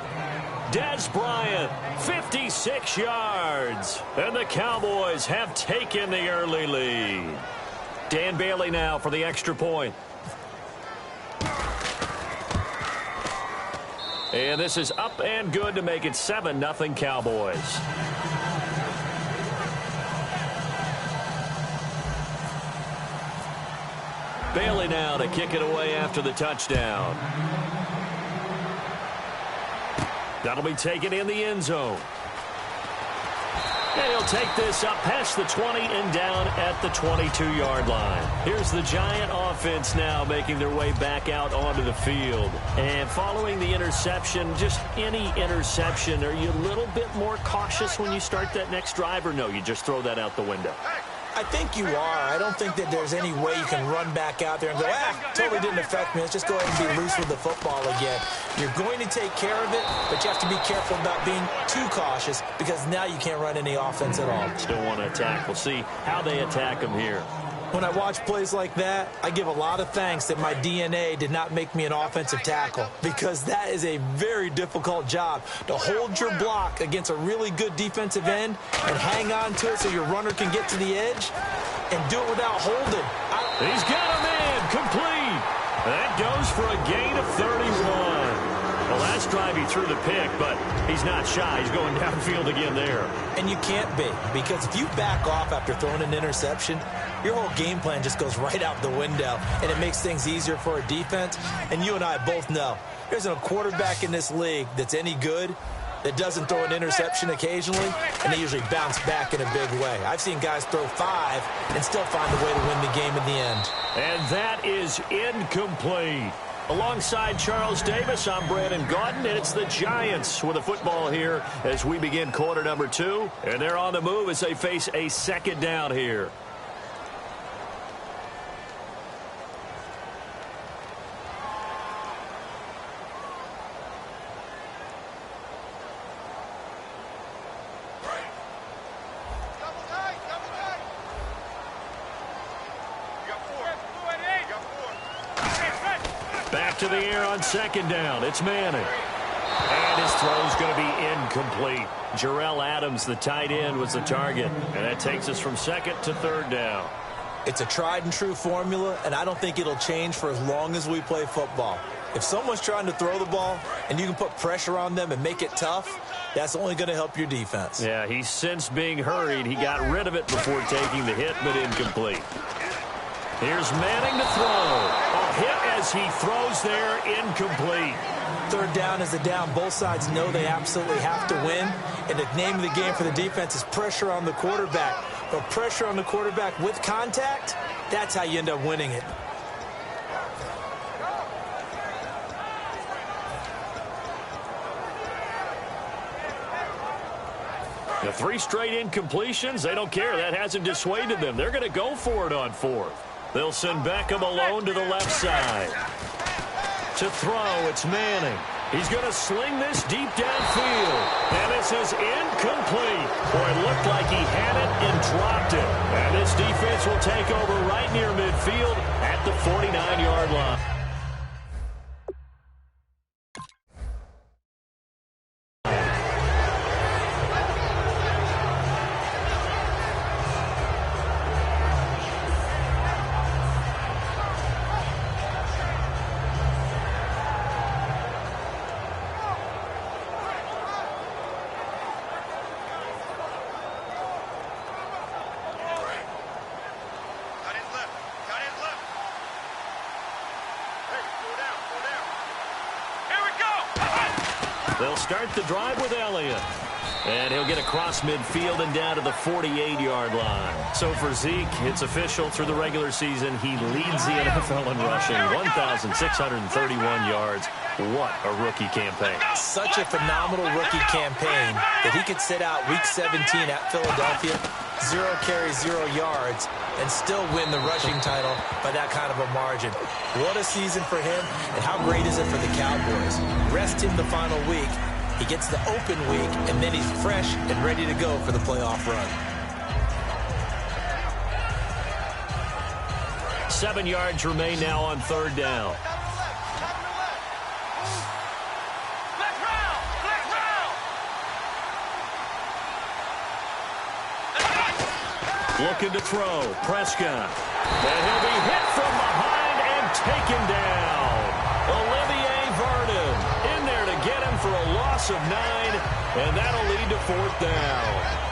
S1: Dez Bryant, 56 yards. And the Cowboys have taken the early lead. Dan Bailey now for the extra point. And this is up and good to make it 7-0 Cowboys. Bailey now to kick it away after the touchdown. That'll be taken in the end zone. And he'll take this up past the 20 and down at the 22-yard line. Here's the Giant offense now making their way back out onto the field. And following the interception, just any interception, are you a little bit more cautious when you start that next drive, or no, you just throw that out the window?
S2: I think you are. I don't think that there's any way you can run back out there and go, totally didn't affect me. Let's just go ahead and be loose with the football again. You're going to take care of it, but you have to be careful about being too cautious because now you can't run any offense at all.
S1: Still want to attack. We'll see how they attack them here.
S2: When I watch plays like that, I give a lot of thanks that my DNA did not make me an offensive tackle, because that is a very difficult job to hold your block against a really good defensive end and hang on to it so your runner can get to the edge and do it without holding.
S1: He's got him in, complete. That goes for a gain of 31. Well, last drive he threw the pick, but he's not shy. He's going downfield again there.
S2: And you can't be, because if you back off after throwing an interception, your whole game plan just goes right out the window, and it makes things easier for a defense. And you and I both know there's a quarterback in this league that's any good that doesn't throw an interception occasionally, and they usually bounce back in a big way. I've seen guys throw 5 and still find a way to win the game in the end.
S1: And that is incomplete. Alongside Charles Davis, I'm Brandon Gaudin, and it's the Giants with the football here as we begin quarter number 2. And they're on the move as they face a second down here. Back to the air on second down. It's Manning. And his throw's going to be incomplete. Jarrell Adams, the tight end, was the target. And that takes us from second to third down.
S2: It's a tried and true formula, and I don't think it'll change for as long as we play football. If someone's trying to throw the ball and you can put pressure on them and make it tough, that's only going to help your defense.
S1: Yeah, he sensed being hurried. He got rid of it before taking the hit, but incomplete. Here's Manning to throw. A hit as he throws there, incomplete.
S2: Third down is a down. Both sides know they absolutely have to win. And the name of the game for the defense is pressure on the quarterback. But pressure on the quarterback with contact, that's how you end up winning it.
S1: The 3 straight incompletions, they don't care. That hasn't dissuaded them. They're going to go for it on 4th. They'll send Beckham alone to the left side. To throw, it's Manning. He's going to sling this deep downfield. And this is incomplete. Boy, it looked like he had it and dropped it. And this defense will take over right near midfield at the 49-yard line. They'll start the drive with Elliott. And he'll get across midfield and down to the 48-yard line. So for Zeke, it's official through the regular season. He leads the NFL in rushing, 1,631 yards. What a rookie campaign.
S2: Such a phenomenal rookie campaign that he could sit out Week 17 at Philadelphia, 0 carries, 0 yards, and still win the rushing title by that kind of a margin. What a season for him, and how great is it for the Cowboys? Rest him the final week. He gets the open week, and then he's fresh and ready to go for the playoff run.
S1: 7 yards remain now on third down. Looking to throw, Prescott. And he'll be hit from behind and taken down. Olivier Vernon in there to get him for a loss of 9, and that'll lead to fourth down.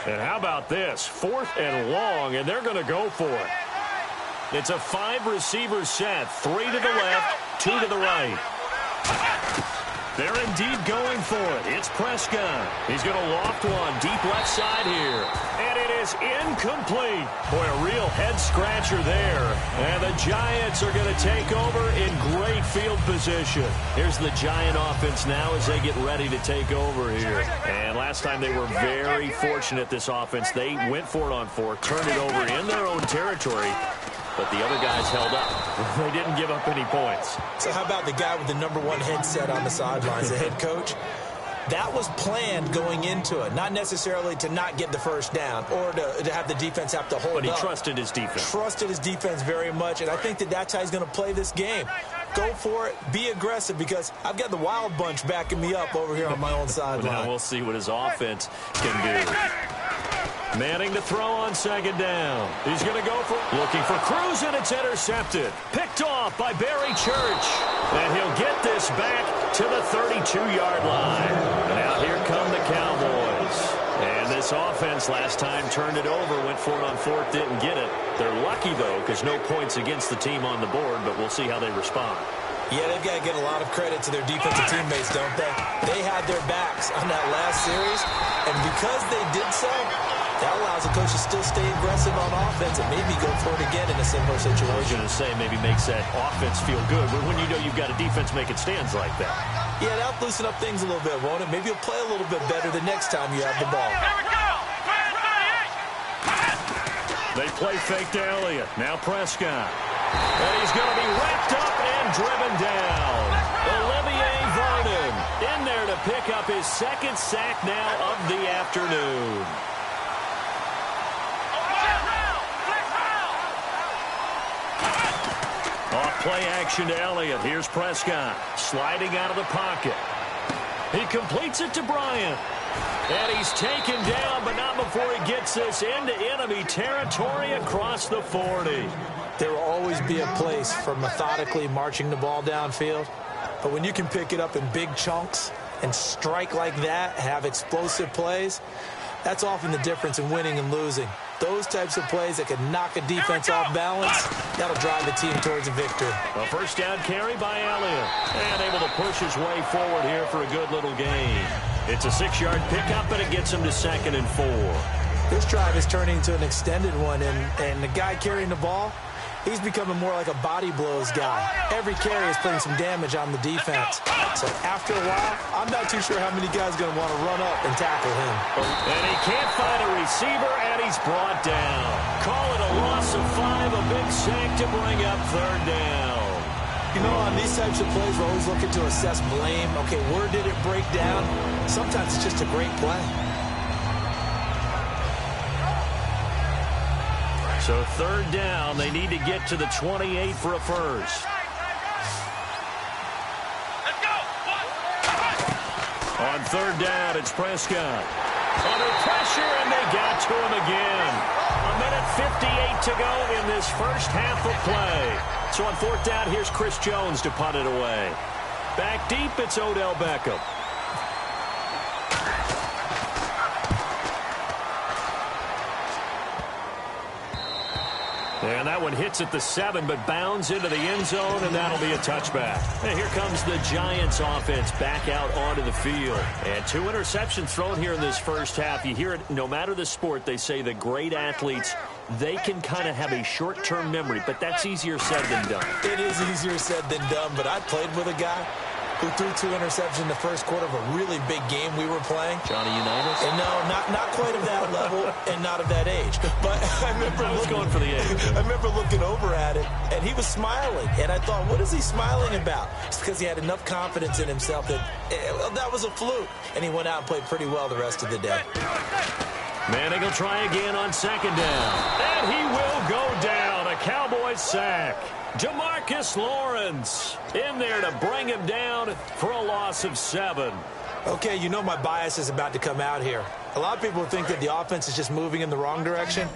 S1: And how about this? 4th and long, and they're going to go for it. It's a 5-receiver set. 3 to the left, 2 to the right. They're indeed going for it. It's Prescott. He's going to loft one deep left side here. And it is incomplete. Boy, a real head-scratcher there. And the Giants are going to take over in great field position. Here's the Giant offense now as they get ready to take over here. And last time they were very fortunate, this offense. They went for it on 4, turned it over in their own territory, but the other guys held up. They didn't give up any points.
S2: So how about the guy with the #1 headset on the sidelines, the head coach? That was planned going into it, not necessarily to not get the first down or to have the defense have to hold up.
S1: But he trusted his defense.
S2: Trusted his defense very much, and I think that's how he's going to play this game. Go for it. Be aggressive, because I've got the wild bunch backing me up over here on my own sideline.
S1: Now we'll see what his offense can do. Manning to throw on 2nd down. He's going to go looking for Cruz, and it's intercepted. Picked off by Barry Church. And he'll get this back to the 32-yard line. Now here come the Cowboys. And this offense last time turned it over, went for it on 4th, didn't get it. They're lucky, though, because no points against the team on the board, but we'll see how they respond.
S2: Yeah, they've got to get a lot of credit to their defensive teammates, don't they? They had their backs on that last series, and because they did so, that allows the coach to still stay aggressive on offense and maybe go for it again in a similar situation.
S1: I was going to say maybe makes that offense feel good, but when you know you've got a defense making stands like that.
S2: Yeah, that'll loosen up things a little bit, won't it? Maybe you'll play a little bit better the next time you have the ball.
S1: They play fake to Elliott. Now Prescott. And he's going to be wrapped up and driven down. Olivier Vernon in there to pick up his 2nd sack now of the afternoon. Off play action to Elliott. Here's Prescott sliding out of the pocket. He completes it to Bryant. And he's taken down, but not before he gets this into enemy territory across the 40.
S2: There will always be a place for methodically marching the ball downfield. But when you can pick it up in big chunks and strike like that, have explosive plays, that's often the difference in winning and losing. Those types of plays that can knock a defense off balance, that'll drive the team towards a victory.
S1: A 1st down carry by Elliott. And able to push his way forward here for a good little gain. It's a 6-yard pickup, and it gets him to 2nd and 4.
S2: This drive is turning into an extended one, and the guy carrying the ball, he's becoming more like a body blows guy. Every carry is putting some damage on the defense. So after a while, I'm not too sure how many guys are going to want to run up and tackle him.
S1: And he can't find a receiver, and he's brought down. Call it a loss of 5, a big sack to bring up 3rd down.
S2: You know, on these types of plays, we're always looking to assess blame. Okay, where did it break down? Sometimes it's just a great play.
S1: So 3rd down, they need to get to the 28 for a first.
S4: Let's go.
S1: On 3rd down, it's Prescott. Under pressure, and they got to him again. 1:58 to go in this first half of play. So on 4th down, here's Chris Jones to punt it away. Back deep, it's Odell Beckham. And that one hits at the 7, but bounds into the end zone, and that'll be a touchback. And here comes the Giants offense back out onto the field. And 2 interceptions thrown here in this first half. You hear it, no matter the sport, they say the great athletes, they can kind of have a short-term memory, but that's easier said than done.
S2: It is easier said than done, but I played with a guy who threw 2 interceptions in the first quarter of a really big game we were playing.
S1: Johnny Unitas?
S2: And no, not quite of that level and not of that age. But I remember
S1: going for the age.
S2: I remember looking over at him, and he was smiling. And I thought, what is he smiling about? It's because he had enough confidence in himself that that was a fluke. And he went out and played pretty well the rest of the day.
S1: Manning will try again on 2nd down. And he will go down. A Cowboys sack. Jamarcus Lawrence in there to bring him down for a loss of 7.
S2: Okay, you know my bias is about to come out here. A lot of people think that the offense is just moving in the wrong direction.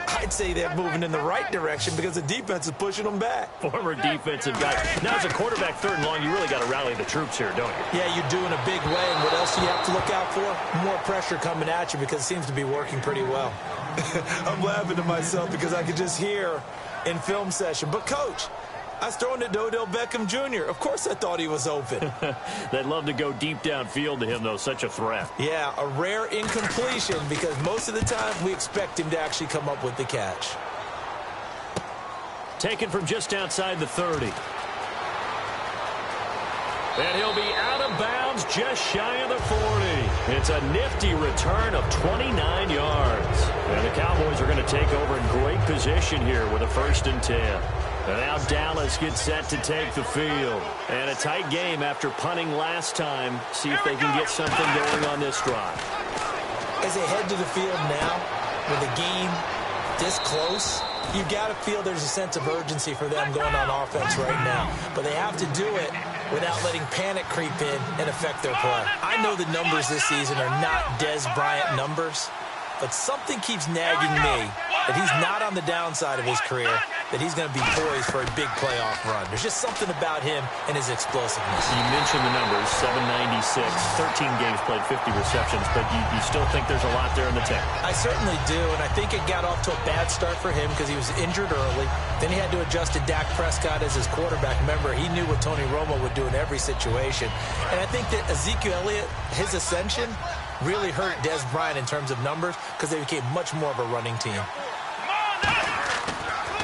S2: I'd say they're moving in the right direction because the defense is pushing them back.
S1: Former defensive guy. Now as a quarterback 3rd and long, you really got to rally the troops here, don't you?
S2: Yeah, you do in a big way. And what else do you have to look out for? More pressure coming at you because it seems to be working pretty well. I'm laughing to myself because I could just hear in film session. But, Coach, I was throwing it to Odell Beckham Jr. Of course I thought he was open.
S1: They'd love to go deep downfield to him, though. Such a threat.
S2: Yeah, a rare incompletion because most of the time we expect him to actually come up with the catch.
S1: Taken from just outside the 30. And he'll be out of bounds just shy of the 40. It's a nifty return of 29 yards. And the Cowboys are going to take over in great position here with a 1st and 10. And now Dallas gets set to take the field. And a tight game after punting last time. See if they can get something going on this drive.
S2: As they head to the field now, with the game this close, you've got to feel there's a sense of urgency for them going on offense right now. But they have to do it without letting panic creep in and affect their play. I know the numbers this season are not Dez Bryant numbers, but something keeps nagging me that he's not on the downside of his career, that he's going to be poised for a big playoff run. There's just something about him and his explosiveness.
S1: You mentioned the numbers, 796, 13 games played, 50 receptions, but you still think there's a lot there in the tank.
S2: I certainly do, and I think it got off to a bad start for him because he was injured early. Then he had to adjust to Dak Prescott as his quarterback. Remember, he knew what Tony Romo would do in every situation. And I think that Ezekiel Elliott, his ascension, really hurt Dez Bryant in terms of numbers because they became much more of a running team.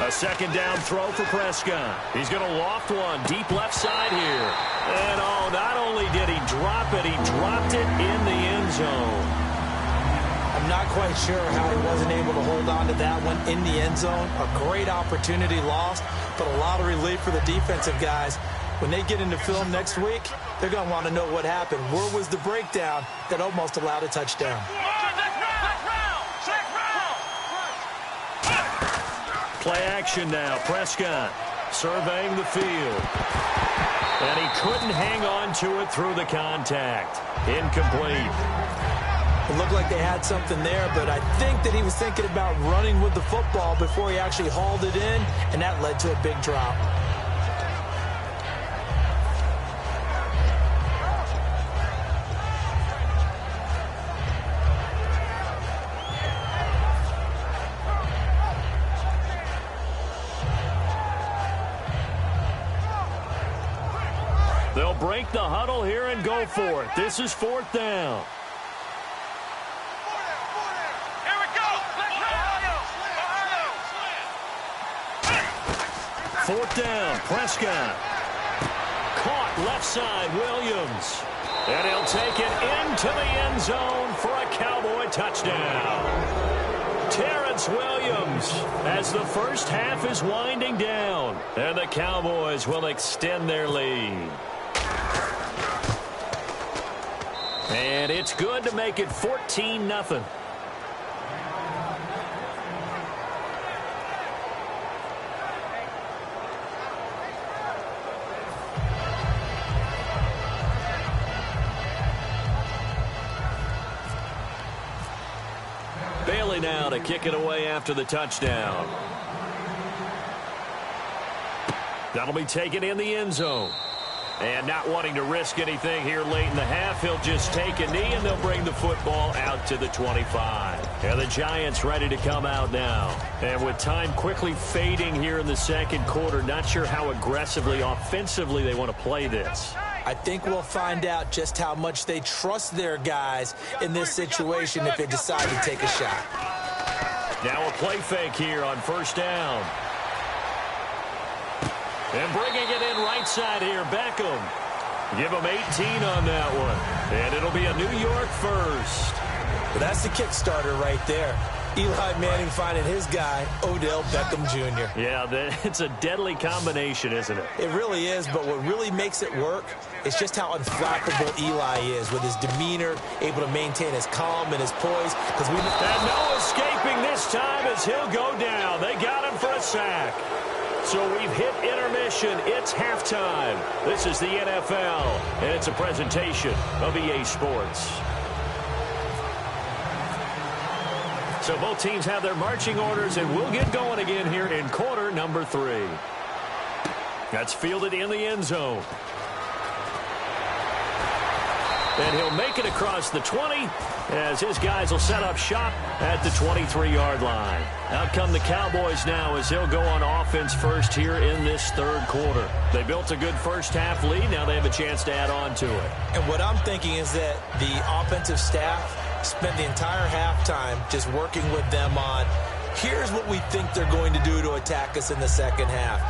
S1: A 2nd down throw for Prescott. He's going to loft one deep left side here. And, not only did he drop it, he dropped it in the end zone.
S2: I'm not quite sure how he wasn't able to hold on to that one in the end zone. A great opportunity lost, but a lot of relief for the defensive guys. When they get into film next week, they're going to want to know what happened. Where was the breakdown that almost allowed a touchdown?
S1: Play action now. Prescott surveying the field. And he couldn't hang on to it through the contact. Incomplete.
S2: It looked like they had something there, but I think that he was thinking about running with the football before he actually hauled it in, and that led to a big drop.
S1: They'll break the huddle here and go for it. This is 4th down.
S6: Here we go.
S1: 4th down, Prescott. Caught left side, Williams. And he'll take it into the end zone for a Cowboy touchdown. Terrence Williams as the first half is winding down. And the Cowboys will extend their lead. And it's good to make it 14-0. Bailey now to kick it away after the touchdown. That'll be taken in the end zone. And not wanting to risk anything here late in the half, he'll just take a knee and they'll bring the football out to the 25. And the Giants ready to come out now. And with time quickly fading here in the 2nd quarter, not sure how aggressively, offensively they want to play this.
S2: I think we'll find out just how much they trust their guys in this situation if they decide to take a shot.
S1: Now a play fake here on 1st down. And bringing it in right side here, Beckham. Give him 18 on that one. And it'll be a New York first.
S2: But that's the kickstarter right there. Eli Manning finding his guy, Odell Beckham Jr.
S1: Yeah, it's a deadly combination, isn't it?
S2: It really is, but what really makes it work is just how unflappable Eli is with his demeanor, able to maintain his calm and his poise.
S1: And no escaping this time as he'll go down. They got him for a sack. So we've hit intermission. It's halftime. This is the NFL, and it's a presentation of EA Sports. So both teams have their marching orders, and we'll get going again here in quarter number 3. That's fielded in the end zone. And he'll make it across the 20 as his guys will set up shop at the 23-yard line. Out come the Cowboys now as they'll go on offense first here in this 3rd quarter. They built a good first half lead. Now they have a chance to add on to it.
S2: And what I'm thinking is that the offensive staff spent the entire halftime just working with them on, here's what we think they're going to do to attack us in the 2nd half.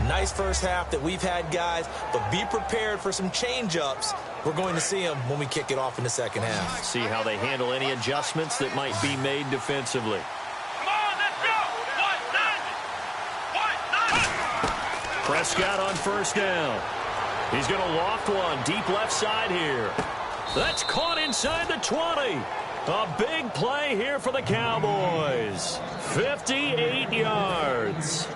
S2: Nice first half that we've had, guys, but be prepared for some change-ups. We're going to see them when we kick it off in the second half.
S1: See how they handle any adjustments that might be made defensively.
S6: Come on, let's go.
S1: Prescott on first down. He's going to loft one deep left side here. That's caught inside the 20. A big play here for the Cowboys. 58 yards.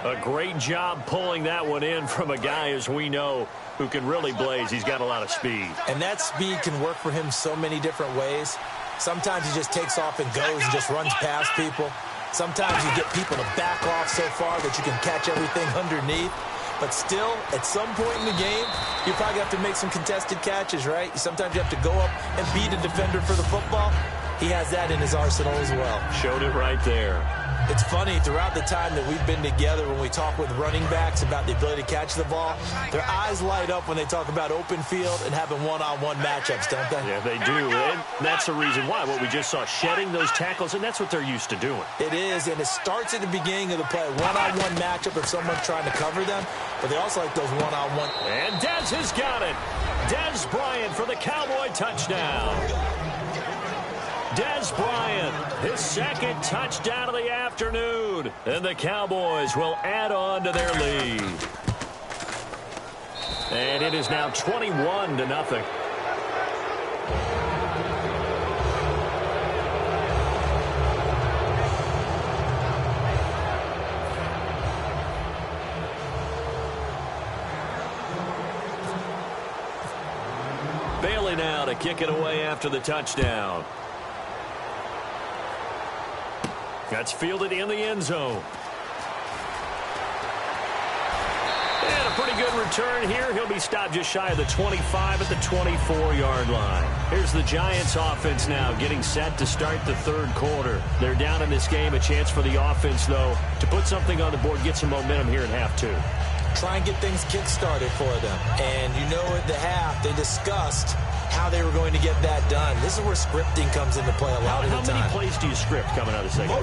S1: A great job pulling that one in from a guy, as we know, who can really blaze. He's got a lot of speed.
S2: And that speed can work for him so many different ways. Sometimes he just takes off and goes and just runs past people. Sometimes you get people to back off so far that you can catch everything underneath. But still, at some point in the game, you probably have to make some contested catches, right? Sometimes you have to go up and beat a defender for the football. He has that in his arsenal as well.
S1: Showed it right there.
S2: It's funny, throughout the time that we've been together, when we talk with running backs about the ability to catch the ball, their eyes light up when they talk about open field and having one-on-one matchups, don't they?
S1: Yeah, they do. And that's the reason why. What we just saw, shedding those tackles, and that's what they're used to doing.
S2: It is, and it starts at the beginning of the play. One-on-one matchup if someone's trying to cover them, but they also like those one-on-one.
S1: And Dez has got it. Dez Bryant for the Cowboy touchdown. Dez Bryant, his second touchdown of the afternoon. And the Cowboys will add on to their lead. And it is now 21-0. Bailey now to kick it away after the touchdown. That's fielded in the end zone. And a pretty good return here. He'll be stopped just shy of the 25 at the 24-yard line. Here's the Giants offense now getting set to start the third quarter. They're down in this game. A chance for the offense, though, to put something on the board, get some momentum here in half two.
S2: Try and get things kick-started for them. And you know at the half, they discussed how they were going to get that done. This is where scripting comes into play a lot of the time.
S1: How many plays do you script coming out of second?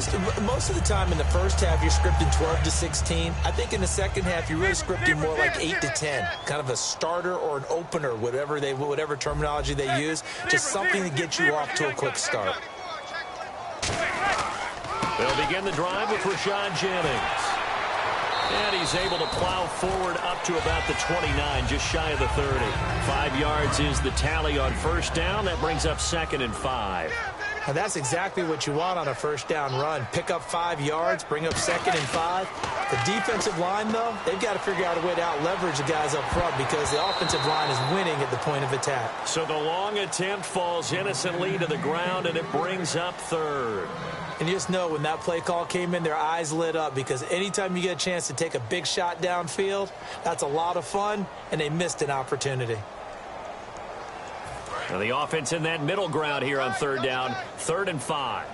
S2: Most of the time in the first half, you're scripting 12 to 16. I think in the second half, you're really scripting more like 8 to 10. Kind of a starter or an opener, whatever terminology they use. Just something to get you off to a quick start.
S1: They'll begin the drive with Rashad Jennings. And he's able to plow forward up to about the 29, just shy of the 30. 5 yards is the tally on first down. That brings up 2nd and 5.
S2: And that's exactly what you want on a first down run. Pick up 5 yards, bring up 2nd and 5. The defensive line, though, they've got to figure out a way to out-leverage the guys up front because the offensive line is winning at the point of attack.
S1: So the long attempt falls innocently to the ground, and it brings up 3rd.
S2: And you just know when that play call came in, their eyes lit up because anytime you get a chance to take a big shot downfield, that's a lot of fun, and they missed an opportunity.
S1: Now the offense in that middle ground here on 3rd down, 3rd and 5.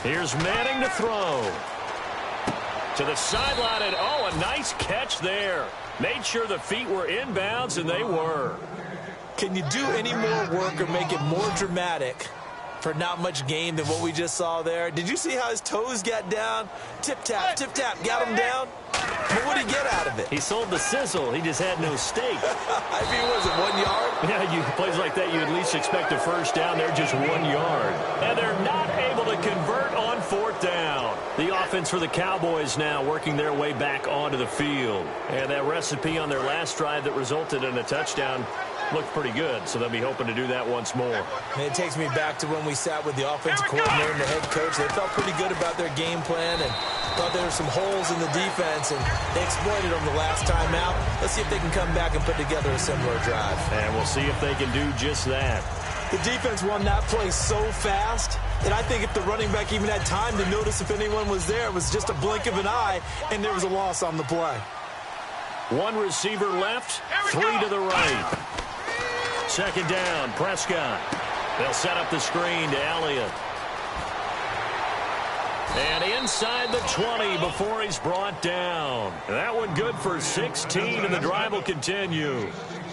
S1: Here's Manning to throw. To the sideline, and oh, a nice catch there. Made sure the feet were inbounds, and they were.
S2: Can you do any more work or make it more dramatic for not much gain than what we just saw there? Did you see how his toes got down? Tip-tap, got him down. But what did he get out of it?
S1: He sold the sizzle. He just had no steak.
S2: I mean, was it 1 yard?
S1: Yeah, plays like that, you at least expect a first down. They're just 1 yard. And they're not able to convert on 4th down. The offense for the Cowboys now working their way back onto the field. And that recipe on their last drive that resulted in a touchdown looked pretty good, so they'll be hoping to do that once more.
S2: And it takes me back to when we sat with the offensive coordinator and the head coach. They felt pretty good about their game plan and thought there were some holes in the defense, and they exploited them the last time out. Let's see if they can come back and put together a similar drive.
S1: And we'll see if they can do just that.
S2: The defense won that play so fast that I think if the running back even had time to notice if anyone was there, it was just a blink of an eye, and there was a loss on the play.
S1: 1 receiver left, 3 to the right. 2nd down, Prescott. They'll set up the screen to Elliott. And inside the 20 before he's brought down. That one good for 16, and the drive will continue.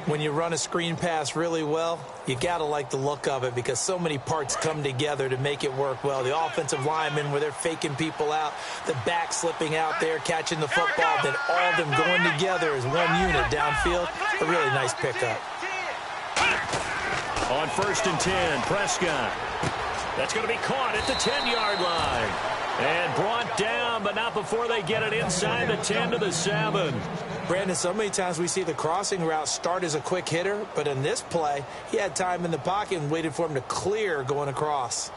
S2: When you run a screen pass really well, you got to like the look of it because so many parts come together to make it work well. The offensive linemen where they're faking people out, the back slipping out there, catching the football, then all of them going together as one unit downfield. A really nice pickup.
S1: On 1st and 10, Prescott. That's going to be caught at the 10-yard line. And brought down, but not before they get it inside the 10 to the 7.
S2: Brandon, so many times we see the crossing route start as a quick hitter, but in this play, he had time in the pocket and waited for him to clear going across.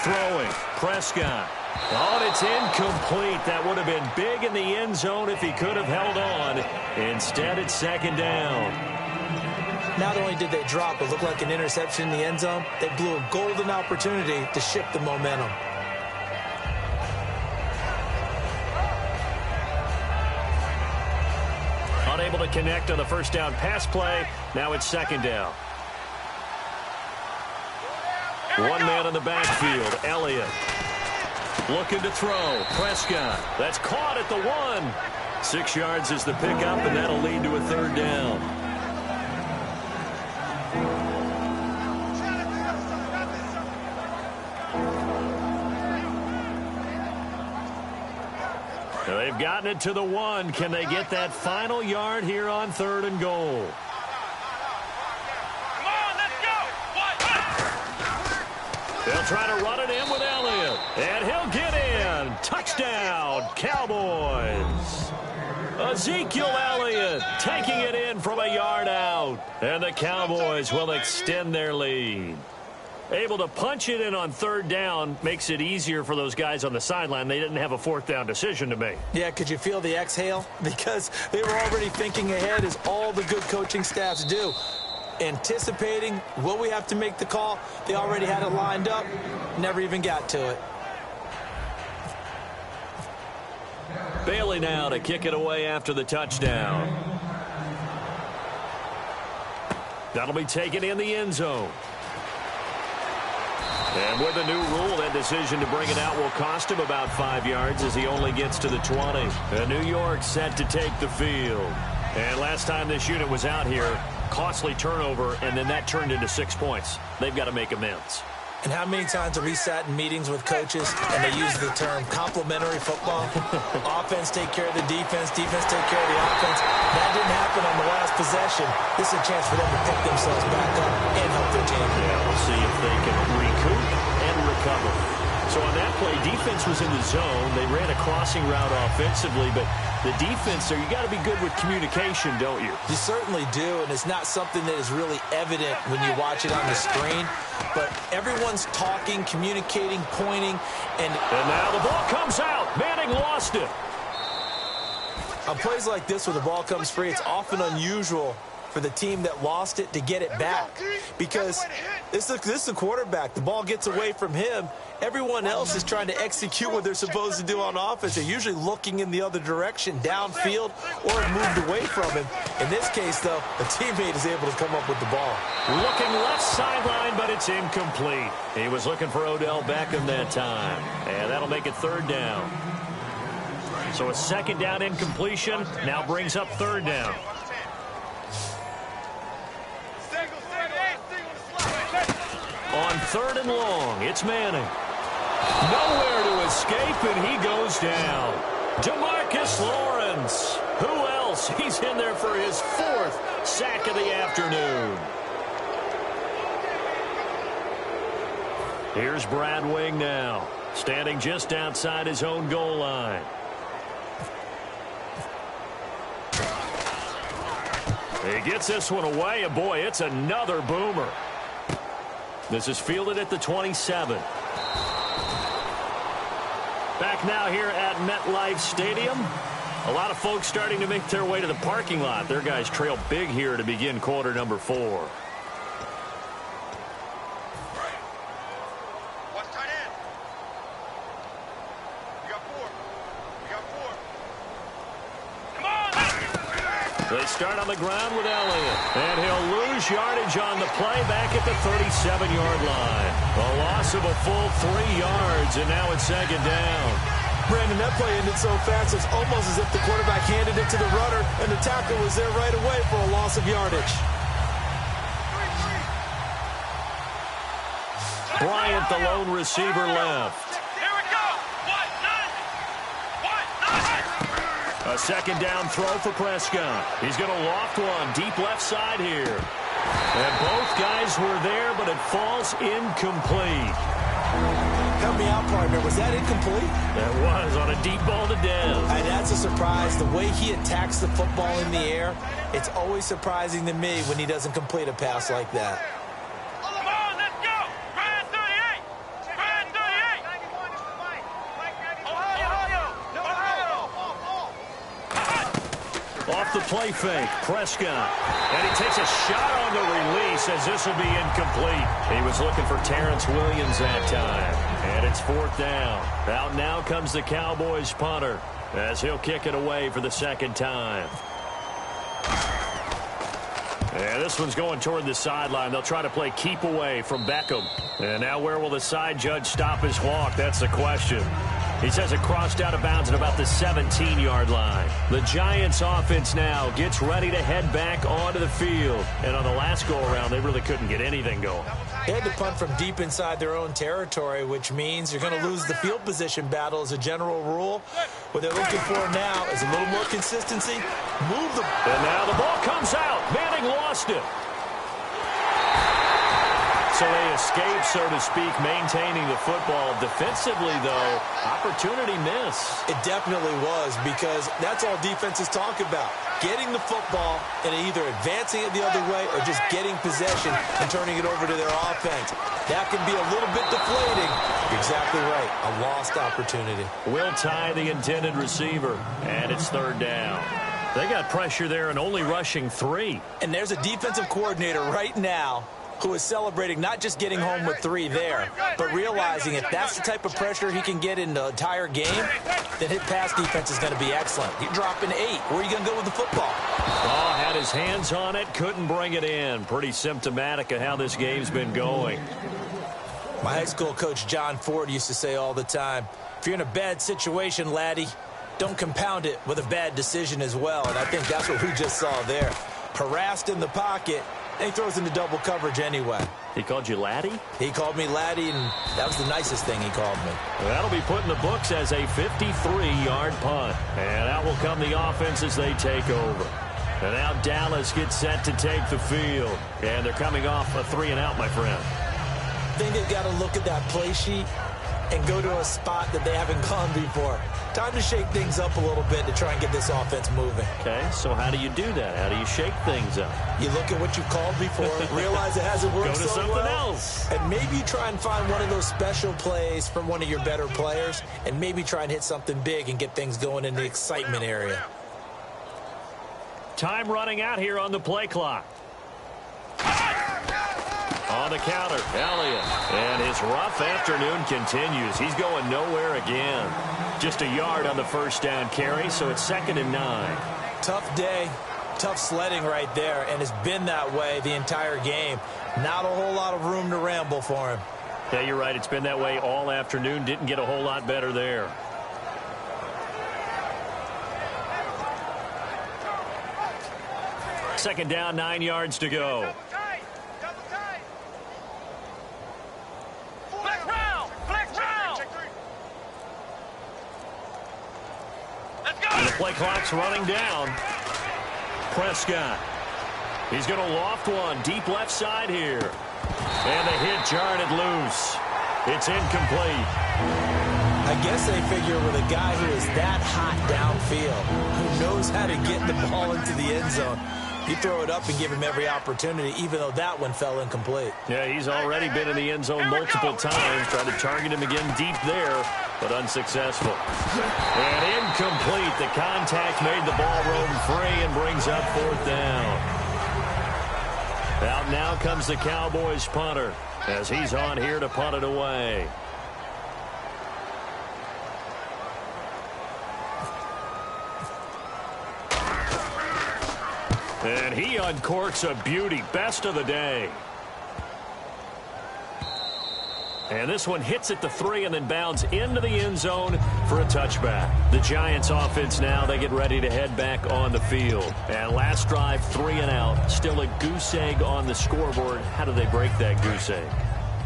S1: Throwing, Prescott. Oh, it's incomplete. That would have been big in the end zone if he could have held on. Instead, it's 2nd down.
S2: Not only did they drop what looked like an interception in the end zone, they blew a golden opportunity to shift the momentum.
S1: Unable to connect on the 1st down pass play. Now it's 2nd down. One man in the backfield, Elliott. Looking to throw, Prescott. That's caught at the 1. 6 yards is the pickup, and that'll lead to a 3rd down. They've gotten it to the 1. Can they get that final yard here on 3rd and goal? They'll try to run it in with Elliott. And he'll get in. Touchdown, Cowboys. Ezekiel Elliott taking it in from a yard out. And the Cowboys will extend their lead. Able to punch it in on 3rd down makes it easier for those guys on the sideline. They didn't have a 4th down decision to make.
S2: Yeah, could you feel the exhale? Because they were already thinking ahead, as all the good coaching staffs do. Anticipating, will we have to make the call? They already had it lined up, never even got to it.
S1: Bailey now to kick it away after the touchdown. That'll be taken in the end zone. And with a new rule, that decision to bring it out will cost him about 5 yards as he only gets to the 20. And New York set to take the field. And last time this unit was out here, costly turnover, and then that turned into 6 points. They've got to make amends.
S2: And how many times have we sat in meetings with coaches and they use the term complementary football? Offense take care of the defense, defense take care of the offense. That didn't happen on the last possession. This is a chance for them to pick themselves back up and help their team.
S1: Yeah, we'll see if they can recoup and recover. So on that play, defense was in the zone. They ran a crossing route offensively, but the defense there, you got to be good with communication, don't you?
S2: You certainly do, and it's not something that is really evident when you watch it on the screen. But everyone's talking, communicating, pointing, and
S1: now the ball comes out. Manning lost it.
S2: On plays like this where the ball comes free, it's often unusual for the team that lost it to get it back, because this is the quarterback. The ball gets away from him. Everyone else is trying to execute what they're supposed to do on offense. They're usually looking in the other direction, downfield, or moved away from him. In this case, though, a teammate is able to come up with the ball.
S1: Looking left sideline, but it's incomplete. He was looking for Odell Beckham that time, and that'll make it 3rd down. So a 2nd down incompletion now brings up 3rd down. On 3rd and long, it's Manning. Nowhere to escape, and he goes down. DeMarcus Lawrence. Who else? He's in there for his 4th sack of the afternoon. Here's Brad Wing now, standing just outside his own goal line. He gets this one away, and boy, it's another boomer. This is fielded at the 27. Back now here at MetLife Stadium. A lot of folks starting to make their way to the parking lot. Their guys trail big here to begin quarter number 4.
S6: What's tight end? We got 4. We got 4. Come on!
S1: They start on the ground with Elliott. And he'll lose yardage on the play back at the 37-yard line. A loss of a full 3 yards, and now it's second down.
S2: Brandon, that play ended so fast, it's almost as if the quarterback handed it to the runner, and the tackle was there right away for a loss of yardage.
S1: Bryant, the lone receiver, left.
S6: Here we go! 1-9! 1-9!
S1: A second down throw for Prescott. He's going to loft one deep left side here. And both guys were there, but it falls incomplete.
S2: Help me out, partner. Was that incomplete?
S1: That was on a deep ball to Dev.
S2: And that's a surprise. The way he attacks the football in the air, it's always surprising to me when he doesn't complete a pass like that.
S6: Come on, let's go! Brand 38! Brand 38! Ohio!
S1: Off the play fake, Prescott. And he takes a shot on the release as this will be incomplete. He was looking for Terrence Williams that time. And it's 4th down. Out now comes the Cowboys punter as he'll kick it away for the second time. And this one's going toward the sideline. They'll try to play keep away from Beckham. And now where will the side judge stop his walk? That's the question. He says it crossed out of bounds at about the 17-yard line. The Giants offense now gets ready to head back onto the field. And on the last go-around, they really couldn't get anything going.
S2: They had to punt from deep inside their own territory, which means you're going to lose the field position battle as a general rule. What they're looking for now is a little more consistency. Move the...
S1: And now the ball comes out. Manning lost it. So they escape, so to speak, maintaining the football. Defensively, though, opportunity miss.
S2: It definitely was, because that's all defenses talk about. Getting the football and either advancing it the other way or just getting possession and turning it over to their offense. That can be a little bit deflating. You're exactly right. A lost opportunity.
S1: Will tie the intended receiver, and it's 3rd down. They got pressure there and only rushing 3.
S2: And there's a defensive coordinator right now who is celebrating not just getting home with 3 there, but realizing if that's the type of pressure he can get in the entire game, then his pass defense is going to be excellent. You're dropping 8. Where are you going to go with the football?
S1: Oh, had his hands on it, couldn't bring it in. Pretty symptomatic of how this game's been going.
S2: My high school coach, John Ford, used to say all the time, if you're in a bad situation, laddie, don't compound it with a bad decision as well. And I think that's what we just saw there. Harassed in the pocket, and he throws into double coverage anyway.
S1: He called you laddie?
S2: He called me laddie, and that was the nicest thing he called me.
S1: That'll be put in the books as a 53-yard punt. And out will come the offense as they take over. And now Dallas gets set to take the field. And they're coming off a 3-and-out, my friend.
S2: I think they've got to look at that play sheet and go to a spot that they haven't gone before. Time to shake things up a little bit to try and get this offense moving.
S1: Okay, so how do you do that? How do you shake things up?
S2: You look at what you've called before, realize it hasn't worked
S1: Go to
S2: so
S1: something
S2: well,
S1: else.
S2: and maybe try and find one of those special plays from one of your better players, and maybe try and hit something big and get things going in the excitement area.
S1: Time running out here on the play clock. On the counter, Elliott. And his rough afternoon continues. He's going nowhere again. Just a yard on the first down carry, so it's 2nd and 9.
S2: Tough day, tough sledding right there, and it's been that way the entire game. Not a whole lot of room to ramble for him.
S1: Yeah, you're right. It's been that way all afternoon. Didn't get a whole lot better there. Second down, 9 yards to go. And the play clock's running down. Prescott. He's going to loft one deep left side here. And the hit jarred it loose. It's incomplete.
S2: I guess they figure with a guy who is that hot downfield, who knows how to get the ball into the end zone, You throw it up and give him every opportunity, even though that one fell incomplete.
S1: Yeah, he's already been in the end zone multiple times. Tried to target him again deep there, but unsuccessful. And incomplete. The contact made the ball roam free and brings up 4th down. Out now comes the Cowboys punter as he's on here to punt it away. And he uncorks a beauty. Best of the day. And this one hits at the 3 and then bounds into the end zone for a touchback. The Giants offense now, they get ready to head back on the field. And last drive, 3 and out. Still a goose egg on the scoreboard. How do they break that goose egg?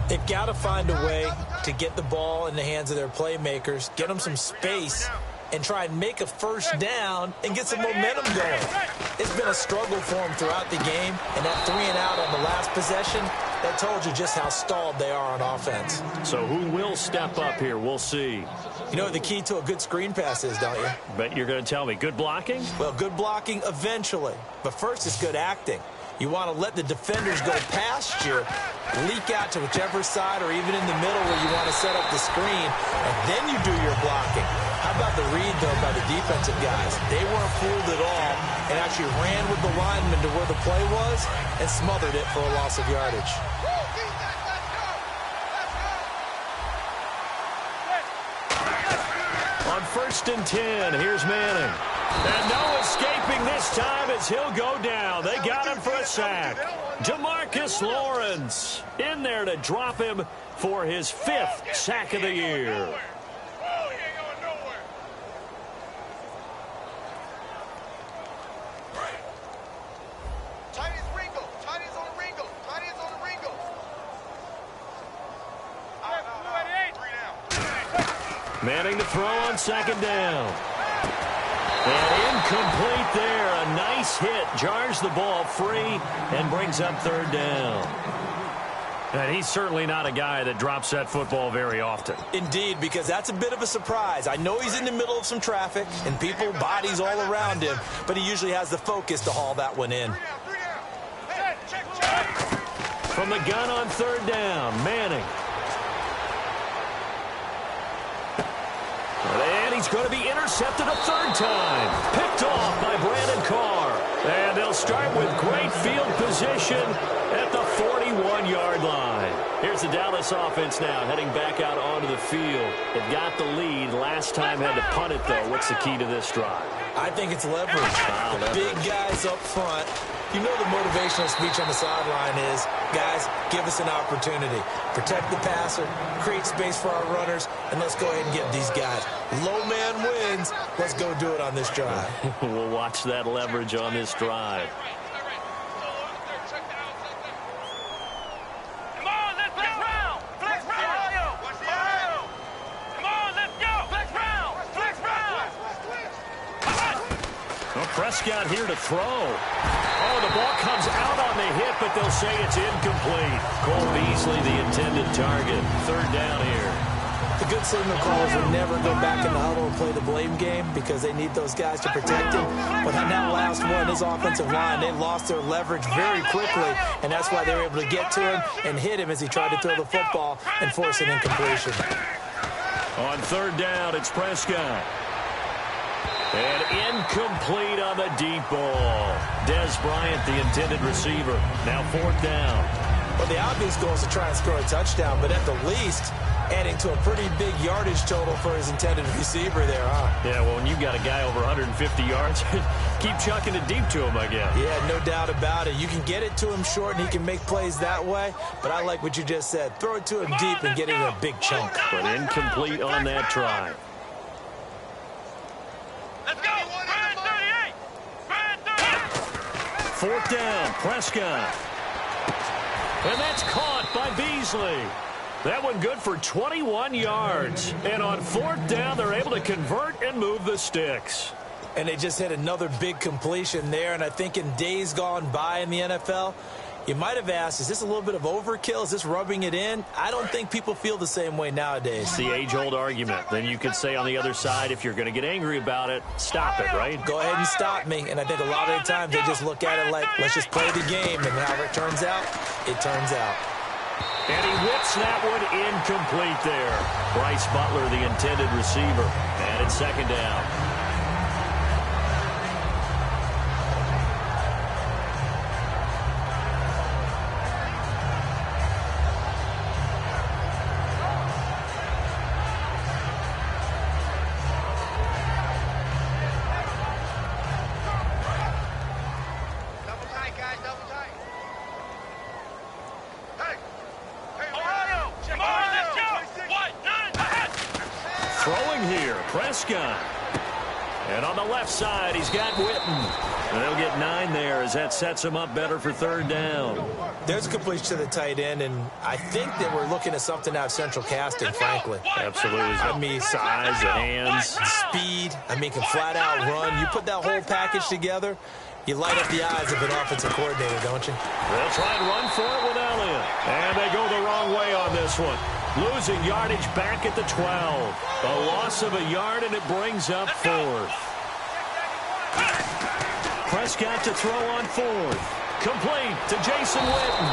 S2: They've got to find a way to get the ball in the hands of their playmakers, get them some space, and try and make a first down and get some momentum going. It's been a struggle for them throughout the game, and that 3 and out on the last possession, that told you just how stalled they are on offense.
S1: So who will step up here? We'll see.
S2: You know what the key to a good screen pass is, don't you?
S1: Bet you're going to tell me. Good blocking?
S2: Well, good blocking eventually. But first, it's good acting. You want to let the defenders go past you, leak out to whichever side or even in the middle where you want to set up the screen, and then you do your blocking. How about the read, though, by the defensive guys? They weren't fooled at all and actually ran with the lineman to where the play was and smothered it for a loss of yardage.
S1: On 1st and 10, here's Manning. And no escaping this time as he'll go down. They got him for a sack. DeMarcus Lawrence in there to drop him for his 5th sack of the year. Manning to throw on 2nd down. And incomplete there. A nice hit. Jars the ball free and brings up 3rd down. And he's certainly not a guy that drops that football very often.
S2: Indeed, because that's a bit of a surprise. I know he's in the middle of some traffic and people, bodies all around him, but he usually has the focus to haul that one in.
S1: From the gun on 3rd down, Manning. And he's going to be intercepted a 3rd time. Picked off by Brandon Carr. And they'll start with great field position at the 41-yard line. Here's the Dallas offense now heading back out onto the field. They've got the lead. Last time had to punt it, though. What's the key to this drive?
S2: I think it's leverage. The big guys up front. You know the motivational speech on the sideline is, guys, give us an opportunity. Protect the passer, create space for our runners, and let's go ahead and get these guys. Low man wins. Let's go do it on this drive.
S1: We'll watch that leverage on this drive. Prescott here to throw. Oh, the ball comes out on the hit, but they'll say it's incomplete. Cole Beasley, the intended target. 3rd down here.
S2: The good signal callers will never go back in the huddle and play the blame game because they need those guys to protect him. But on that last one, his offensive line, they lost their leverage very quickly, and that's why they were able to get to him and hit him as he tried to throw the football and force an incompletion.
S1: On 3rd down, it's Prescott. And incomplete on the deep ball. Dez Bryant, the intended receiver. Now 4th down.
S2: Well, the obvious goal is to try and score a touchdown, but at the least, adding to a pretty big yardage total for his intended receiver there, huh?
S1: Yeah, well, when you've got a guy over 150 yards, keep chucking it deep to him, I guess.
S2: Yeah, no doubt about it. You can get it to him short, and he can make plays that way, but I like what you just said. Throw it to him deep and get it in a big chunk.
S1: But incomplete on that try.
S6: Let's go!
S1: 4th down, Prescott. And that's caught by Beasley. That one good for 21 yards. And on 4th down, they're able to convert and move the sticks.
S2: And they just hit another big completion there. And I think in days gone by in the NFL, You might have asked, is this a little bit of overkill? Is this rubbing it in? I don't think people feel the same way nowadays.
S1: It's the age-old argument. Then you could say on the other side, if you're going to get angry about it, stop it, right?
S2: Go ahead and stop me. And I think a lot of the times they just look at it like, let's just play the game. And however it turns out, it turns out.
S1: And he whips that one incomplete there. Bryce Butler, the intended receiver. And it's second down. And on the left side, he's got Witten. And they'll get 9 there as that sets him up better for third down.
S2: There's a completion to the tight end, and I think that we're looking at something out of central casting, frankly.
S1: Absolutely. I mean, size, the hands,
S2: speed. I mean, can flat out run. You put that whole package together, you light up the eyes of an offensive coordinator, don't you?
S1: They'll try and run for it with Elliott. And they go the wrong way on this one. Losing yardage back at the 12. A loss of a yard, and it brings up 4th. Prescott to throw on 4th. Complete to Jason Witten.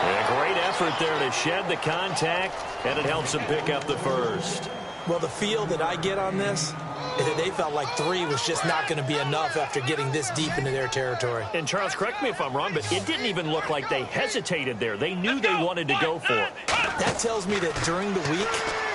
S1: A great effort there to shed the contact, and it helps him pick up the 1st.
S2: Well, the feel that I get on this is that they felt like 3 was just not going to be enough after getting this deep into their territory.
S1: And, Charles, correct me if I'm wrong, but it didn't even look like they hesitated there. They knew they wanted to go for it.
S2: That tells me that during the week,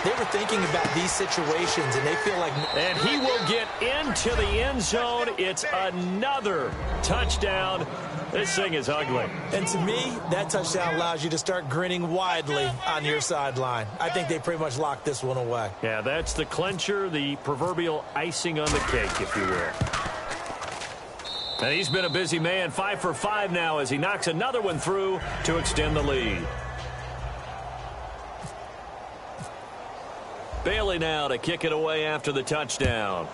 S2: they were thinking about these situations, and they feel like...
S1: And he will get into the end zone. It's another touchdown. This thing is ugly.
S2: And to me, that touchdown allows you to start grinning widely on your sideline. I think they pretty much locked this one away.
S1: Yeah, that's the clincher, the proverbial icing on the cake, if you will. And he's been a busy man, 5 for 5 now as he knocks another one through to extend the lead. Bailey now to kick it away after the touchdown.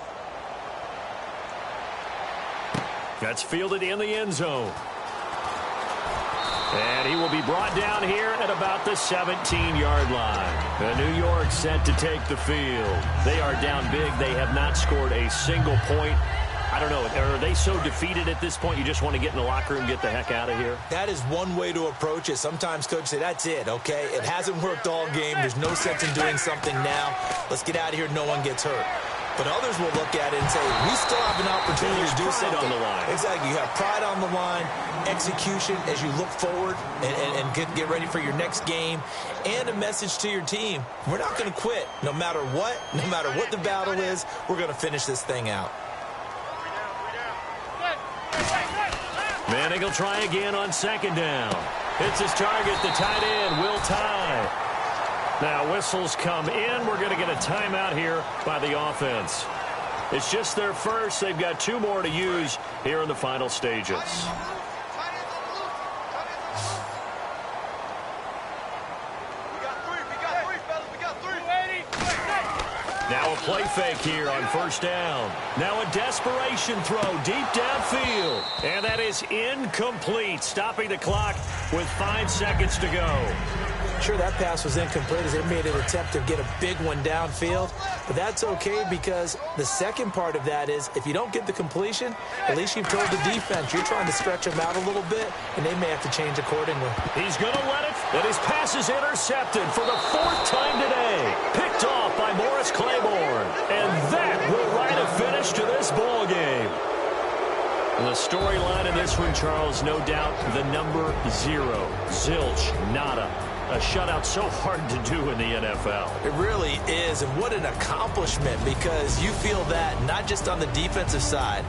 S1: That's fielded in the end zone. And he will be brought down here at about the 17-yard line. And New York set to take the field. They are down big. They have not scored a single point. I don't know. Are they so defeated at this point you just want to get in the locker room, get the heck out of here?
S2: That is one way to approach it. Sometimes coaches say, that's it, okay? It hasn't worked all game. There's no sense in doing something now. Let's get out of here. No one gets hurt. But others will look at it and say, we still have an opportunity to do something.
S1: On the line.
S2: Exactly. You have pride on the line, execution as you look forward and get ready for your next game, and a message to your team. We're not going to quit no matter what the battle is. We're going to finish this thing out.
S1: Manning will try again on second down. Hits his target, the tight end, Will Tye. Now whistles come in. We're going to get a timeout here by the offense. It's just their first. They've got 2 more to use here in the final stages. Now a play fake here on first down. Now a desperation throw deep downfield. And that is incomplete, stopping the clock with 5 seconds to go.
S2: Sure, that pass was incomplete as they made an attempt to get a big one downfield. But that's okay because the second part of that is if you don't get the completion, at least you've told the defense you're trying to stretch them out a little bit, and they may have to change accordingly.
S1: He's going to let it, and his pass is intercepted for the 4th time today. Picked off by Morris Claiborne. And that will write a finish to this ball game. The storyline in this one, Charles, no doubt the number 0. Zilch, nada. A shutout so hard to do in the NFL.
S2: It really is, and what an accomplishment, because you feel that not just on the defensive side,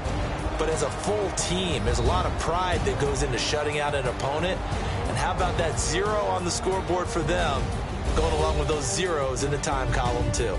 S2: but as a full team. There's a lot of pride that goes into shutting out an opponent. And how about that 0 on the scoreboard for them, going along with those zeros in the time column too.